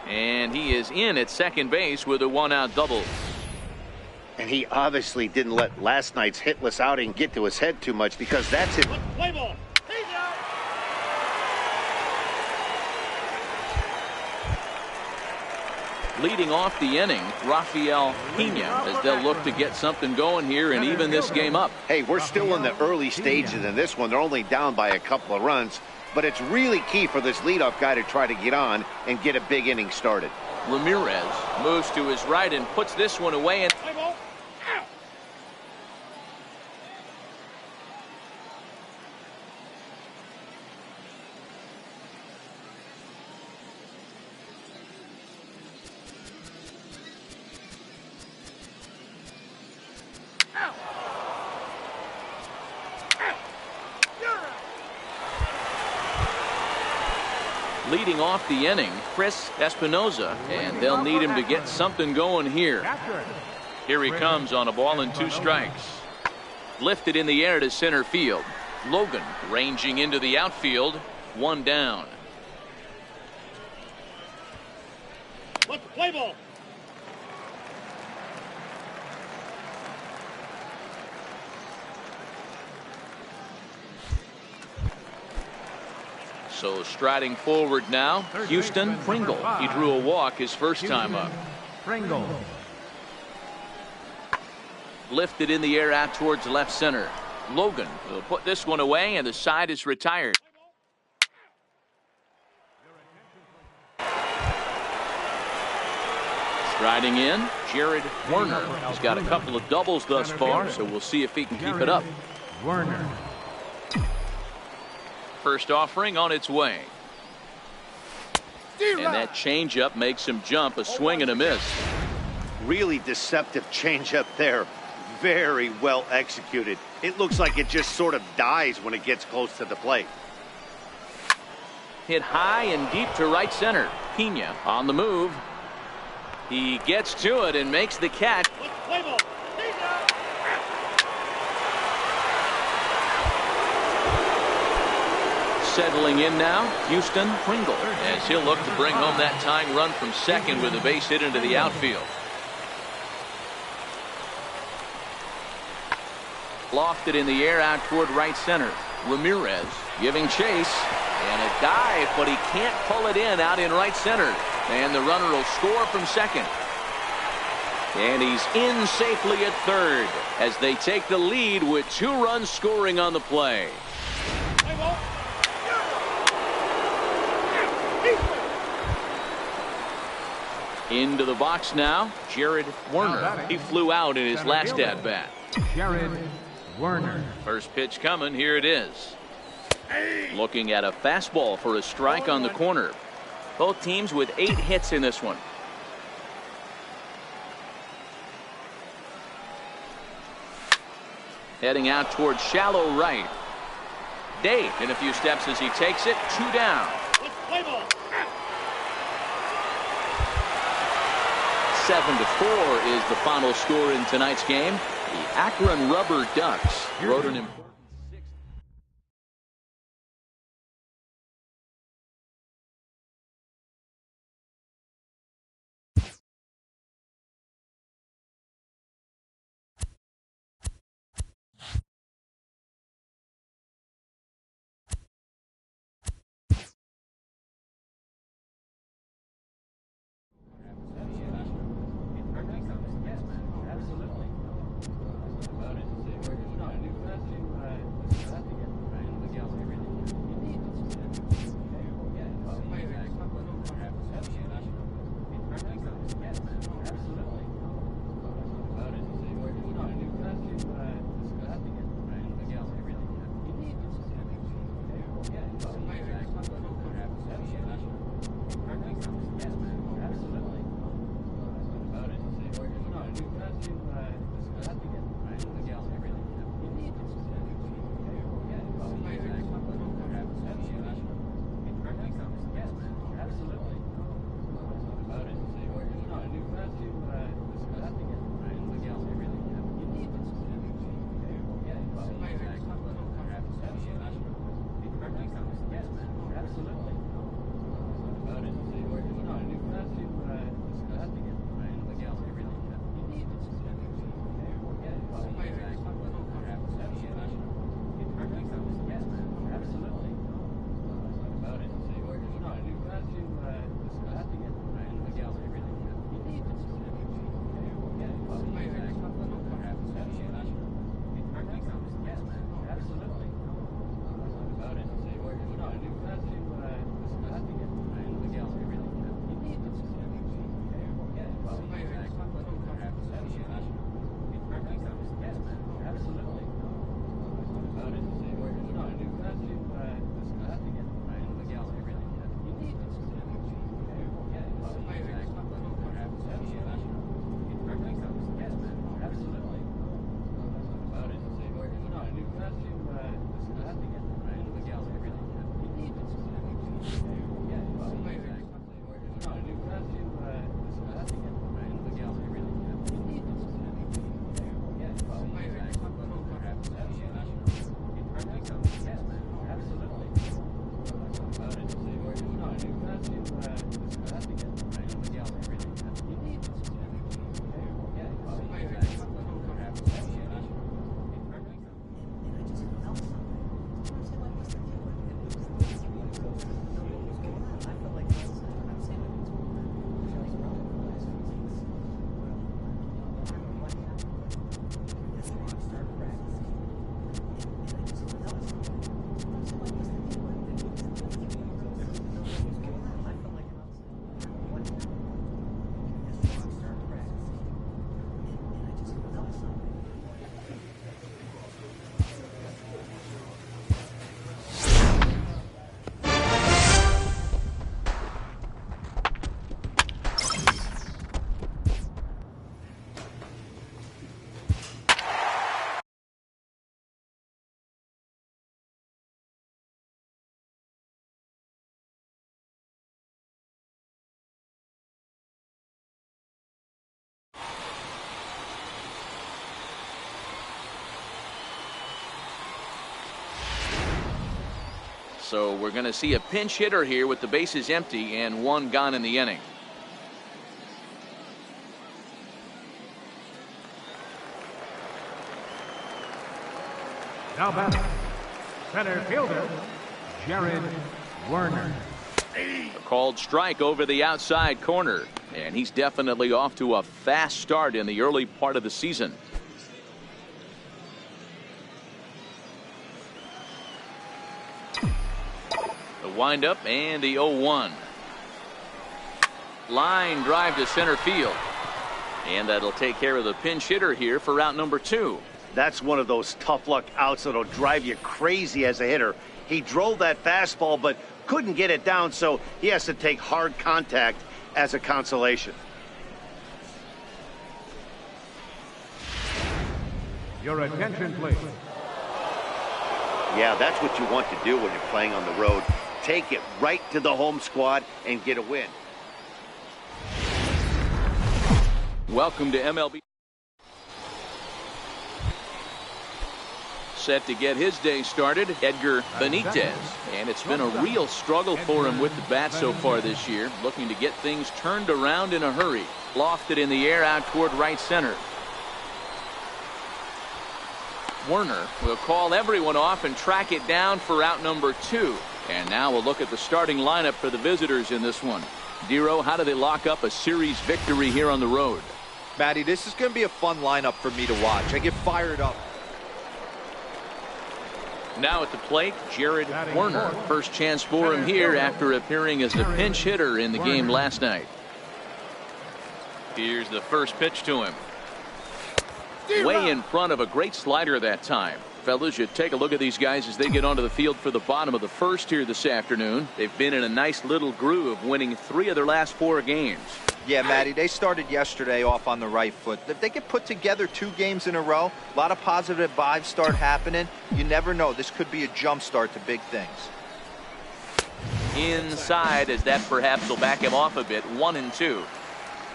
And he is in at second base with a 1-out double. And he obviously didn't let last night's hitless outing get to his head too much, because that's it. Play ball. He's out. Leading off the inning, Rafael Pena, as they'll look to get something going here and even this game up. Hey, we're still in the early stages in this one. They're only down by a couple of runs. But it's really key for this leadoff guy to try to get on and get a big inning started. Ramirez moves to his right and puts this one away. And leading off the inning, Chris Espinoza, and they'll need him to get something going here. Here he comes on a ball and 2 strikes. Lifted in the air to center field. Logan ranging into the outfield. 1 down. Let's play ball. So striding forward now, Houston Pringle. He drew a walk his first time up. Pringle. Lifted in the air out towards left center. Logan will put this one away, and the side is retired. Striding in, Jared Werner. He's got a couple of doubles thus far, so we'll see if he can keep it up. Werner. First offering on its way. And that changeup makes him jump, a swing and a miss. Really deceptive changeup there. Very well executed. It looks like it just sort of dies when it gets close to the plate. Hit high and deep to right center. Pena on the move. He gets to it and makes the catch. Let's play ball. He's out. Settling in now, Houston Pringle, as he'll look to bring home that tying run from second with a base hit into the outfield. Lofted in the air out toward right center. Ramirez giving chase, and a dive, but he can't pull it in out in right center. And the runner will score from second. And he's in safely at third as they take the lead with 2 runs scoring on the play. Play ball. Into the box now, Jared Werner. He flew out in his last at-bat. Jared Werner. First pitch coming. Here it is. Looking at a fastball for a strike on the corner. Both teams with 8 hits in this one. Heading out towards shallow right. Dave in a few steps as he takes it. 2 down. 7-4 is the final score in tonight's game. The Akron Rubber Ducks wrote an important So we're going to see a pinch hitter here with the bases empty and 1 gone in the inning. Now batting, center fielder, Jared Werner. A called strike over the outside corner, and he's definitely off to a fast start in the early part of the season. The windup and the 0-1. Line drive to center field. And that'll take care of the pinch hitter here for out number 2. That's one of those tough luck outs that'll drive you crazy as a hitter. He drove that fastball, but couldn't get it down, so he has to take hard contact as a consolation. Your attention, please. Yeah, that's what you want to do when you're playing on the road. Take it right to the home squad and get a win. Welcome to MLB. Set to get his day started, Edgar Benitez. And it's been a real struggle for him with the bat so far this year. Looking to get things turned around in a hurry. Lofted in the air out toward right center. Werner will call everyone off and track it down for out number 2. And now we'll look at the starting lineup for the visitors in this one. Dero, how do they lock up a series victory here on the road? Matty, this is going to be a fun lineup for me to watch. I get fired up. Now at the plate, Jared Werner. First chance for him here after appearing as a pinch hitter in the game last night. Here's the first pitch to him. Way in front of a great slider that time. Fellas, you take a look at these guys as they get onto the field for the bottom of the first here this afternoon. They've been in a nice little groove, winning 3 of their last 4 games. Yeah, Matty, they started yesterday off on the right foot. If they could put together 2 games in a row, a lot of positive vibes start happening. You never know. This could be a jump start to big things. Inside, as that perhaps will back him off a bit. 1-2.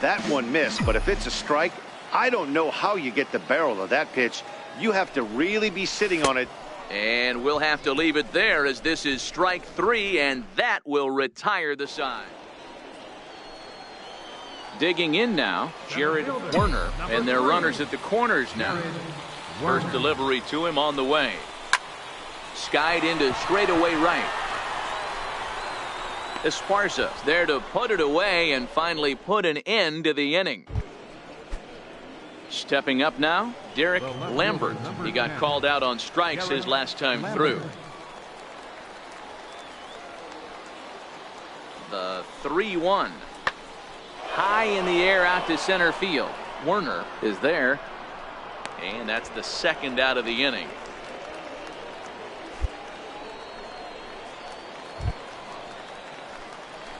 That one missed, but if it's a strike, I don't know how you get the barrel of that pitch. You have to really be sitting on it. And we'll have to leave it there as this is strike 3, and that will retire the side. Digging in now, Jared Werner, and their runners at the corners now. First delivery to him on the way. Skied into straightaway right. Esparza there to put it away and finally put an end to the inning. Stepping up now, Derek Lambert. He got called out on strikes his last time through. The 3-1. High in the air out to center field. Werner is there. And that's the second out of the inning.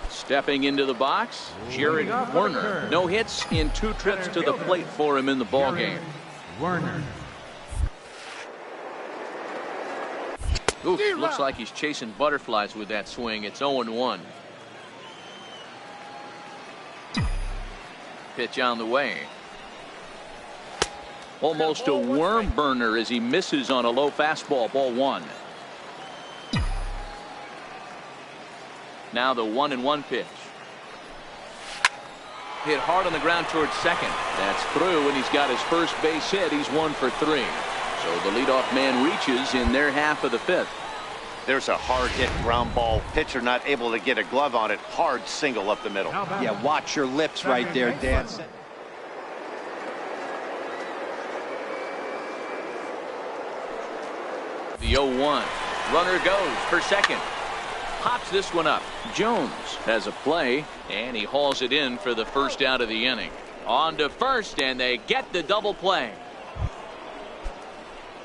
Stepping into the box, Jared Werner. No hits in 2 trips to the plate for him in the ballgame. Werner. Oof, looks like he's chasing butterflies with that swing. It's 0-1. Pitch on the way. Almost a worm burner as he misses on a low fastball. Ball 1. Now the 1-1 pitch. Hit hard on the ground towards second. That's through, and he's got his first base hit. He's 1 for 3. So the leadoff man reaches in their half of the 5th. There's a hard hit ground ball. Pitcher not able to get a glove on it. Hard single up the middle. Yeah, watch your lips right there, Dan. The 0-1. Runner goes for second. Pops this one up. Jones has a play, and he hauls it in for the first out of the inning. On to first, and they get the double play.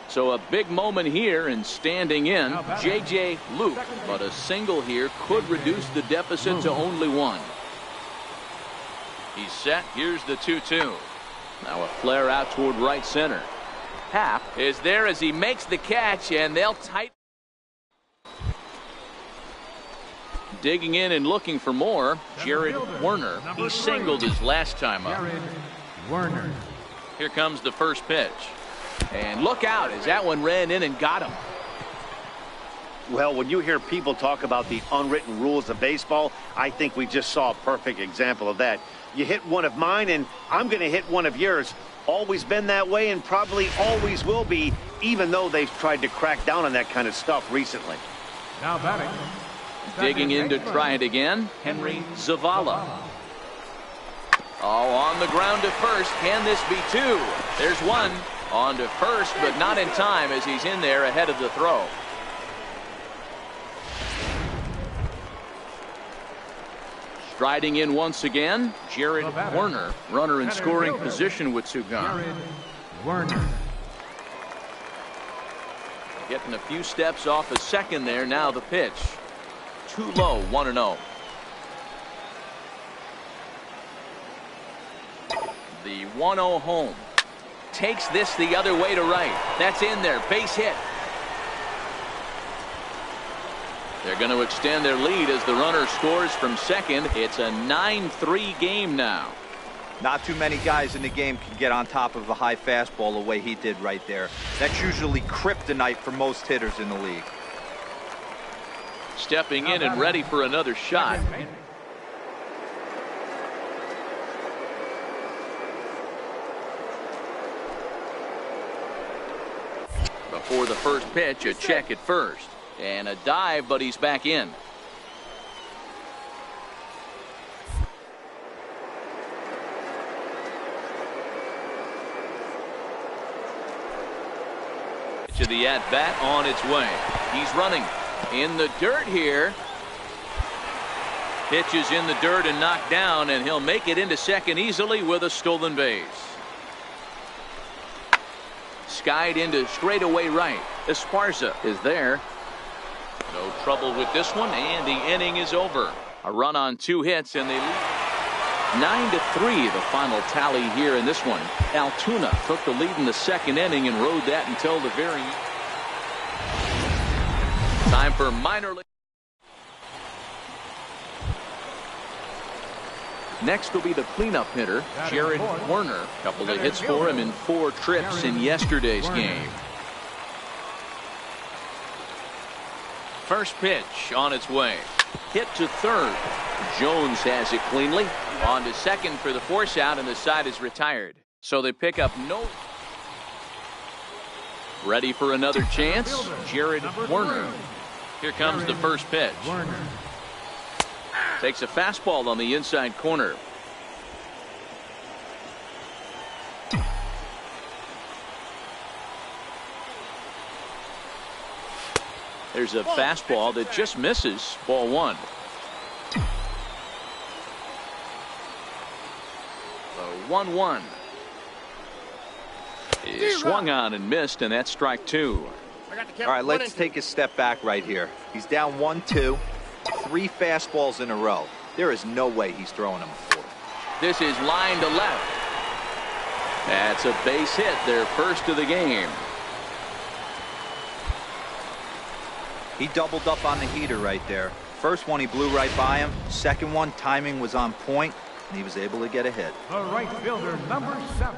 So a big moment here, and standing in, J.J. Luke. But a single here could reduce the deficit to only 1. He's set. Here's the 2-2. Now a flare out toward right center. Happ is there as he makes the catch, and they'll tighten. Digging in and looking for more, Jared Werner. He singled his last time up. Werner. Here comes the first pitch. And look out as that one ran in and got him. Well, when you hear people talk about the unwritten rules of baseball, I think we just saw a perfect example of that. You hit one of mine, and I'm going to hit one of yours. Always been that way and probably always will be, even though they've tried to crack down on that kind of stuff recently. Now batting. Digging in to try it again, Henry Zavala. Oh, on the ground to first. Can this be 2? There's 1. On to first, but not in time as he's in there ahead of the throw. Striding in once again, Jared Werner. Runner in scoring position with Sugan. Werner. Getting a few steps off a second there. Now the pitch. Too low, 1-0. The 1-0 home. Takes this the other way to right. That's in there. Base hit. They're going to extend their lead as the runner scores from second. It's a 9-3 game now. Not too many guys in the game can get on top of a high fastball the way he did right there. That's usually kryptonite for most hitters in the league. Stepping in and ready for another shot. Before the first pitch, a check at first. And a dive, but he's back in. To the at-bat on its way. He's running in the dirt here. Pitch is in the dirt and knocked down, and he'll make it into second easily with a stolen base. Skied into straightaway right. Esparza is there. No trouble with this one, and the inning is over. A run on 2 hits, and they lead 9-3, the final tally here in this one. Altoona took the lead in the second inning and rode that until the very end. Time for minor league. Next will be the cleanup hitter, Jared Werner. A couple of hits for him in 4 trips in yesterday's game. First pitch on its way. Hit to third. Jones has it cleanly. On to second for the force out, and the side is retired. So they pick up no. Ready for another chance. Jared Werner. Here comes the first pitch. Takes a fastball on the inside corner. There's a fastball that just misses. Ball 1. The 1-1 is swung on and missed, and that's strike 2. All right, let's take a step back right here. He's down 1-2, 3 fastballs in a row. There is no way he's throwing them a 4. This is line to left. That's a base hit, their first of the game. He doubled up on the heater right there. First one he blew right by him. Second one, timing was on point, and he was able to get a hit. The right fielder, number 7.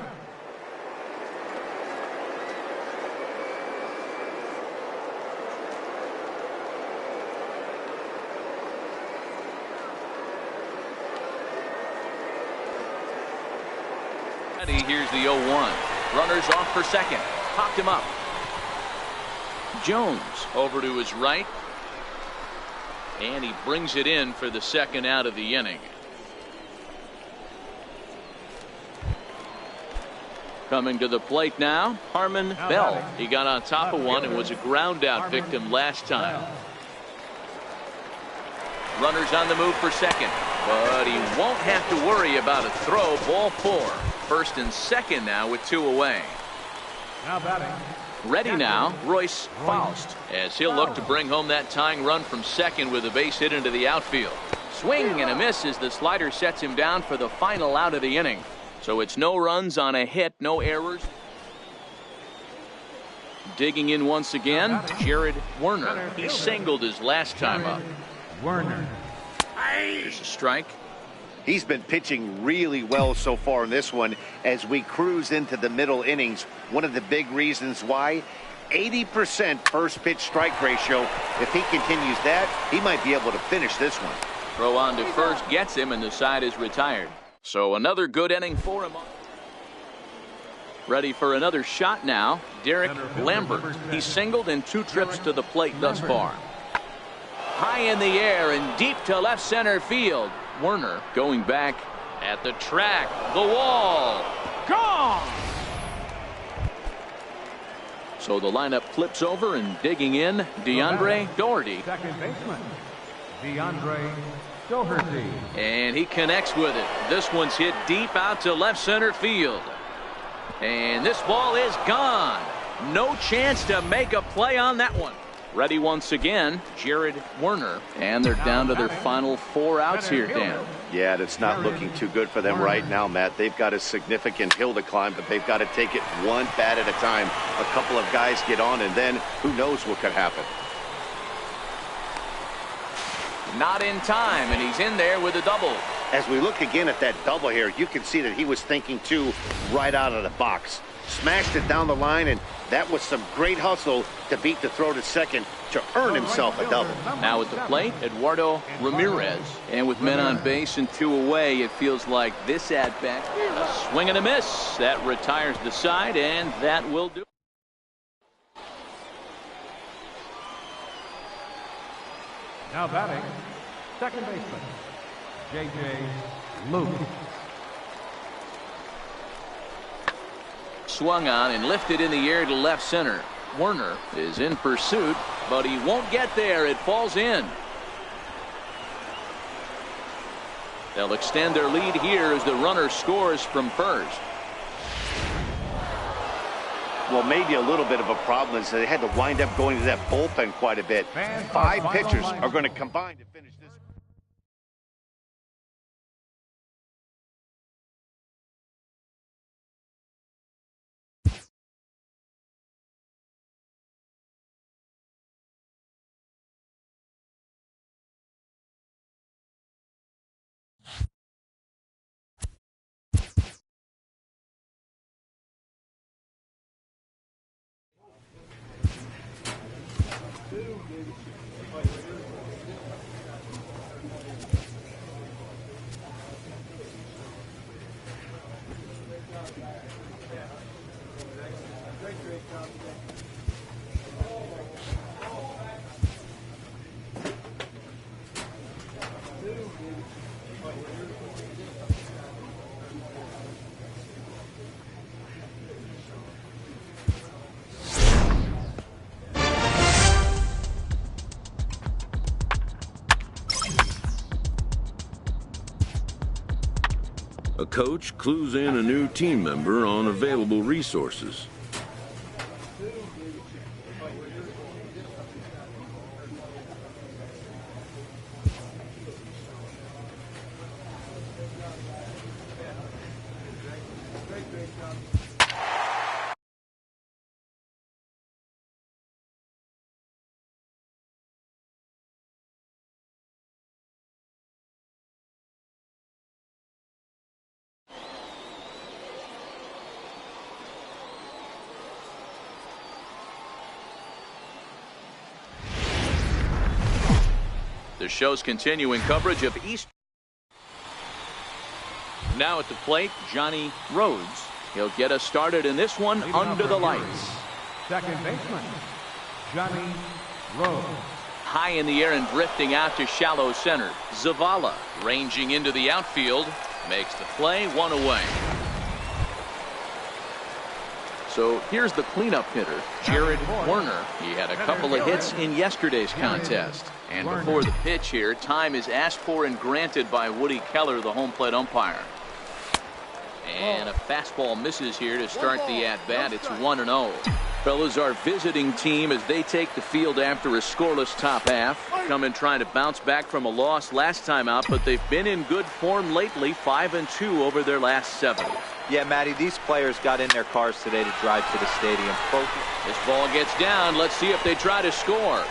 Here's the 0-1. Runners off for second. Popped him up. Jones over to his right. And he brings it in for the second out of the inning. Coming to the plate now, Harmon Bell. He got on top of one and was a ground out victim last time. Runners on the move for second, but he won't have to worry about a throw. Ball 4. First and second now with 2 away. Now batting. Ready now, Royce Faust, as he'll look to bring home that tying run from second with a base hit into the outfield. Swing and a miss as the slider sets him down for the final out of the inning. So it's no runs on a hit, no errors. Digging in once again, Jared Werner. He singled his last time up. Werner. There's a strike. He's been pitching really well so far in this one as we cruise into the middle innings. One of the big reasons why, 80% first pitch strike ratio. If he continues that, he might be able to finish this one. Throw on to first gets him, and the side is retired. So another good inning for him. Ready for another shot now, Derek Lambert. He's singled in 2 trips to the plate thus far. High in the air and deep to left center field. Werner going back at the track. The wall. Gone! So the lineup flips over, and digging in, DeAndre Doherty. Second baseman, DeAndre Doherty. And he connects with it. This one's hit deep out to left center field. And this ball is gone. No chance to make a play on that one. Ready once again, Jared Werner. And they're down to their final 4 outs here, Dan. Yeah, it's not looking too good for them right now, Matt. They've got a significant hill to climb, but they've got to take it one bat at a time. A couple of guys get on, and then who knows what could happen. Not in time, and he's in there with a double. As we look again at that double here, you can see that he was thinking, too, right out of the box. Smashed it down the line, and that was some great hustle to beat the throw to second to earn himself a double. Now at the plate, Eduardo Ramirez. And with men on base and 2 away, it feels like this at-bat, a swing and a miss. That retires the side, and that will do. Now batting, second baseman, J.J. Luke. Swung on and lifted in the air to left center. Werner is in pursuit, but he won't get there. It falls in. They'll extend their lead here as the runner scores from first. Well, maybe a little bit of a problem is they had to wind up going to that bullpen quite a bit. 5 pitchers are going to combine to finish this. A coach clues in a new team member on available resources. The show's continuing coverage of East. Now at the plate, Johnny Rhodes. He'll get us started in this one under the lights. Second baseman, Johnny Rhodes. High in the air and drifting out to shallow center. Zavala ranging into the outfield. Makes the play, 1 away. So here's the cleanup hitter, Jared Werner. He had a couple of hits in yesterday's contest. And before the pitch here, time is asked for and granted by Woody Keller, the home plate umpire. And a fastball misses here to start the at-bat. It's 1-0. Fellas, our visiting team as they take the field after a scoreless top half. Come in trying to bounce back from a loss last time out, but they've been in good form lately, 5-2 over their last 7. Yeah, Matty, these players got in their cars today to drive to the stadium. This ball gets down. Let's see if they try to score.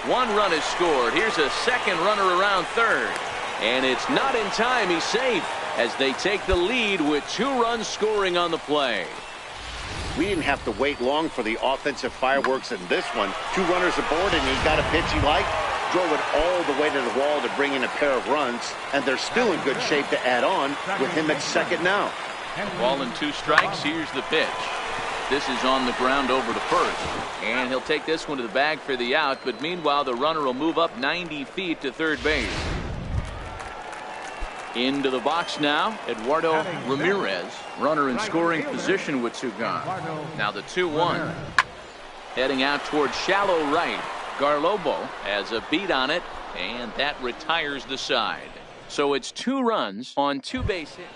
1 run is scored. Here's a second runner around third. And it's not in time. He's safe as they take the lead with 2 runs scoring on the play. We didn't have to wait long for the offensive fireworks in this one. 2 runners aboard, and he got a pitch he liked. Drove it all the way to the wall to bring in a pair of runs, and they're still in good shape to add on with him at second now. Ball and 2 strikes. Here's the pitch. This is on the ground over to first, and he'll take this one to the bag for the out, but meanwhile the runner will move up 90 feet to third base. Into the box now, Eduardo Ramirez, runner in scoring position with 2 gone. Now the 2-1. Heading out towards shallow right. Garlobo has a beat on it, and that retires the side. So it's 2 runs on 2 base hits.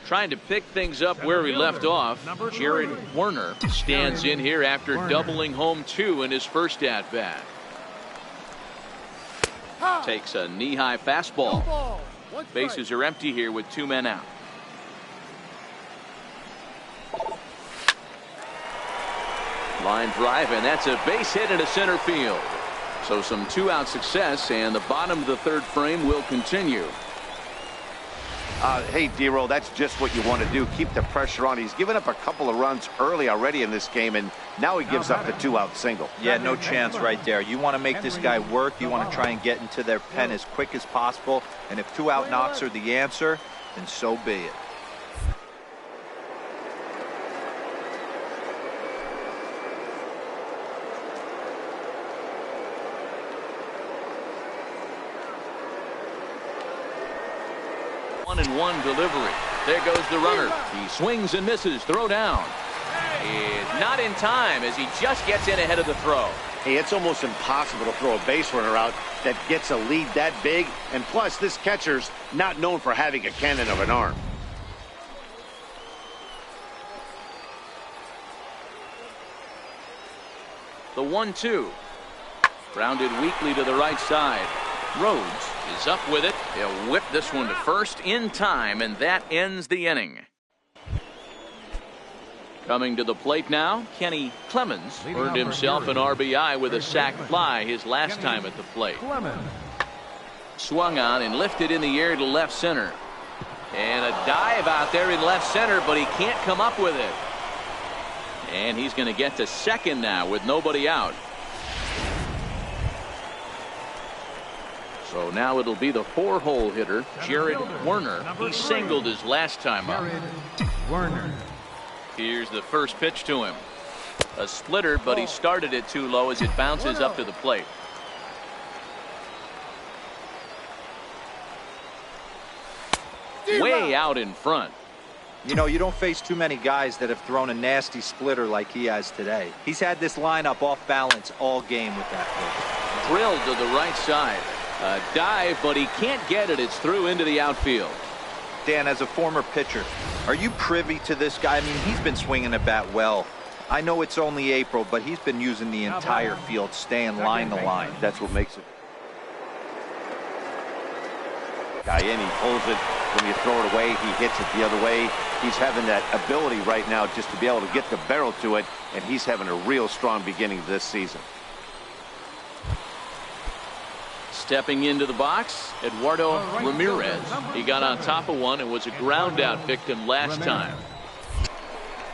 Trying to pick things up where he left off. Jared Werner stands in here after doubling home 2 in his first at-bat. Takes a knee-high fastball. Bases are empty here with 2 men out. Line drive, and that's a base hit into center field. So some 2-out success, and the bottom of the 3rd frame will continue. Hey, D-Roll, that's just what you want to do. Keep the pressure on. He's given up a couple of runs early already in this game, and now he gives up the 2-out single. Yeah, no chance right there. You want to make this guy work. You want to try and get into their pen as quick as possible. And if 2-out knocks are the answer, then so be it. One delivery. There goes the runner. He swings and misses. Throw down. Is not in time as he just gets in ahead of the throw. Hey, it's almost impossible to throw a base runner out that gets a lead that big. And plus, this catcher's not known for having a cannon of an arm. The 1-2. Grounded weakly to the right side. Rhodes is up with it. He'll whip this one to first in time, and that ends the inning. Coming to the plate now, Kenny Clemens earned himself an RBI with a sac fly his last time at the plate. Swung on and lifted in the air to left center. And a dive out there in left center, but he can't come up with it. And he's going to get to second now with nobody out. So now it'll be the 4-hole hitter, Jared Werner. He singled his last time up. Werner. Here's the first pitch to him. A splitter, but he started it too low as it bounces up to the plate. Way out in front. You know, you don't face too many guys that have thrown a nasty splitter like he has today. He's had this lineup off balance all game with that pitch. Drilled to the right side. A dive, but he can't get it. It's through into the outfield. Dan, as a former pitcher, are you privy to this guy? I mean, he's been swinging the bat well. I know it's only April, but he's been using the entire field, staying line to line. That's what makes it. Guy in, he pulls it. When you throw it away, he hits it the other way. He's having that ability right now just to be able to get the barrel to it, and he's having a real strong beginning of this season. Stepping into the box, Eduardo Ramirez. He got on top of one and was a ground out victim last time.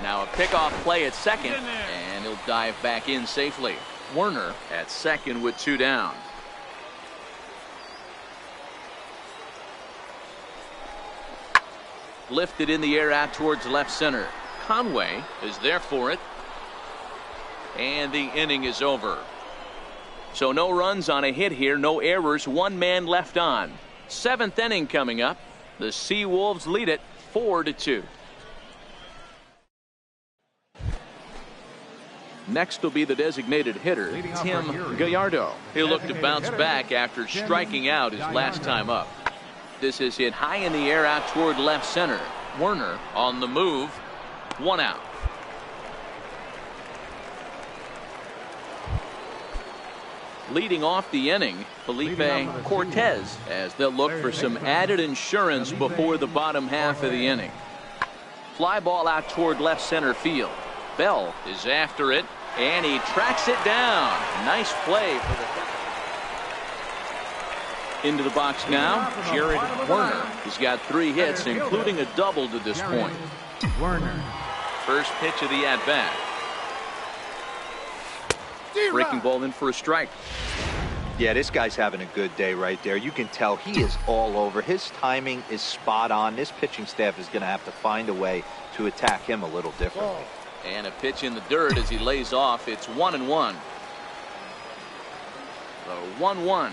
Now a pickoff play at second, and he'll dive back in safely. Werner at second with 2 down. Lifted in the air out towards left center. Conway is there for it. And the inning is over. So no runs on a hit here, no errors, 1 man left on. 7th inning coming up. The Seawolves lead it 4-2. Next will be the designated hitter, Tim Gallardo. He'll look to bounce back after striking out his last time up. This is hit high in the air out toward left center. Werner on the move. 1 out. Leading off the inning, Felipe Cortez, as they'll look for some added insurance before the bottom half of the inning. Fly ball out toward left center field. Bell is after it, and he tracks it down. Nice play for the... Into the box now, Jared Werner. He's got 3 hits, including a double to this point. Werner. First pitch of the at-bat. Breaking ball in for a strike. Yeah, this guy's having a good day right there. You can tell he is all over. His timing is spot on. This pitching staff is going to have to find a way to attack him a little differently. And a pitch in the dirt as he lays off. It's 1-1. The 1-1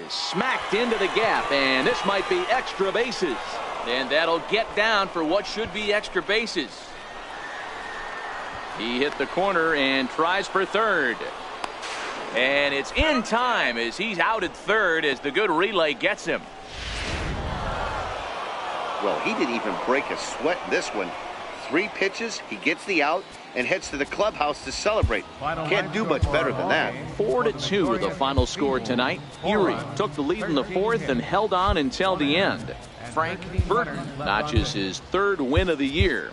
is smacked into the gap, and this might be extra bases. And that'll get down for what should be extra bases. He hit the corner and tries for third. And it's in time as he's out at third as the good relay gets him. Well, he didn't even break a sweat in this one. 3 pitches, he gets the out, and heads to the clubhouse to celebrate. Can't do much better than that. 4-2 the final score tonight. Erie took the lead in the 4th and held on until the end. Frank Burton notches his 3rd win of the year.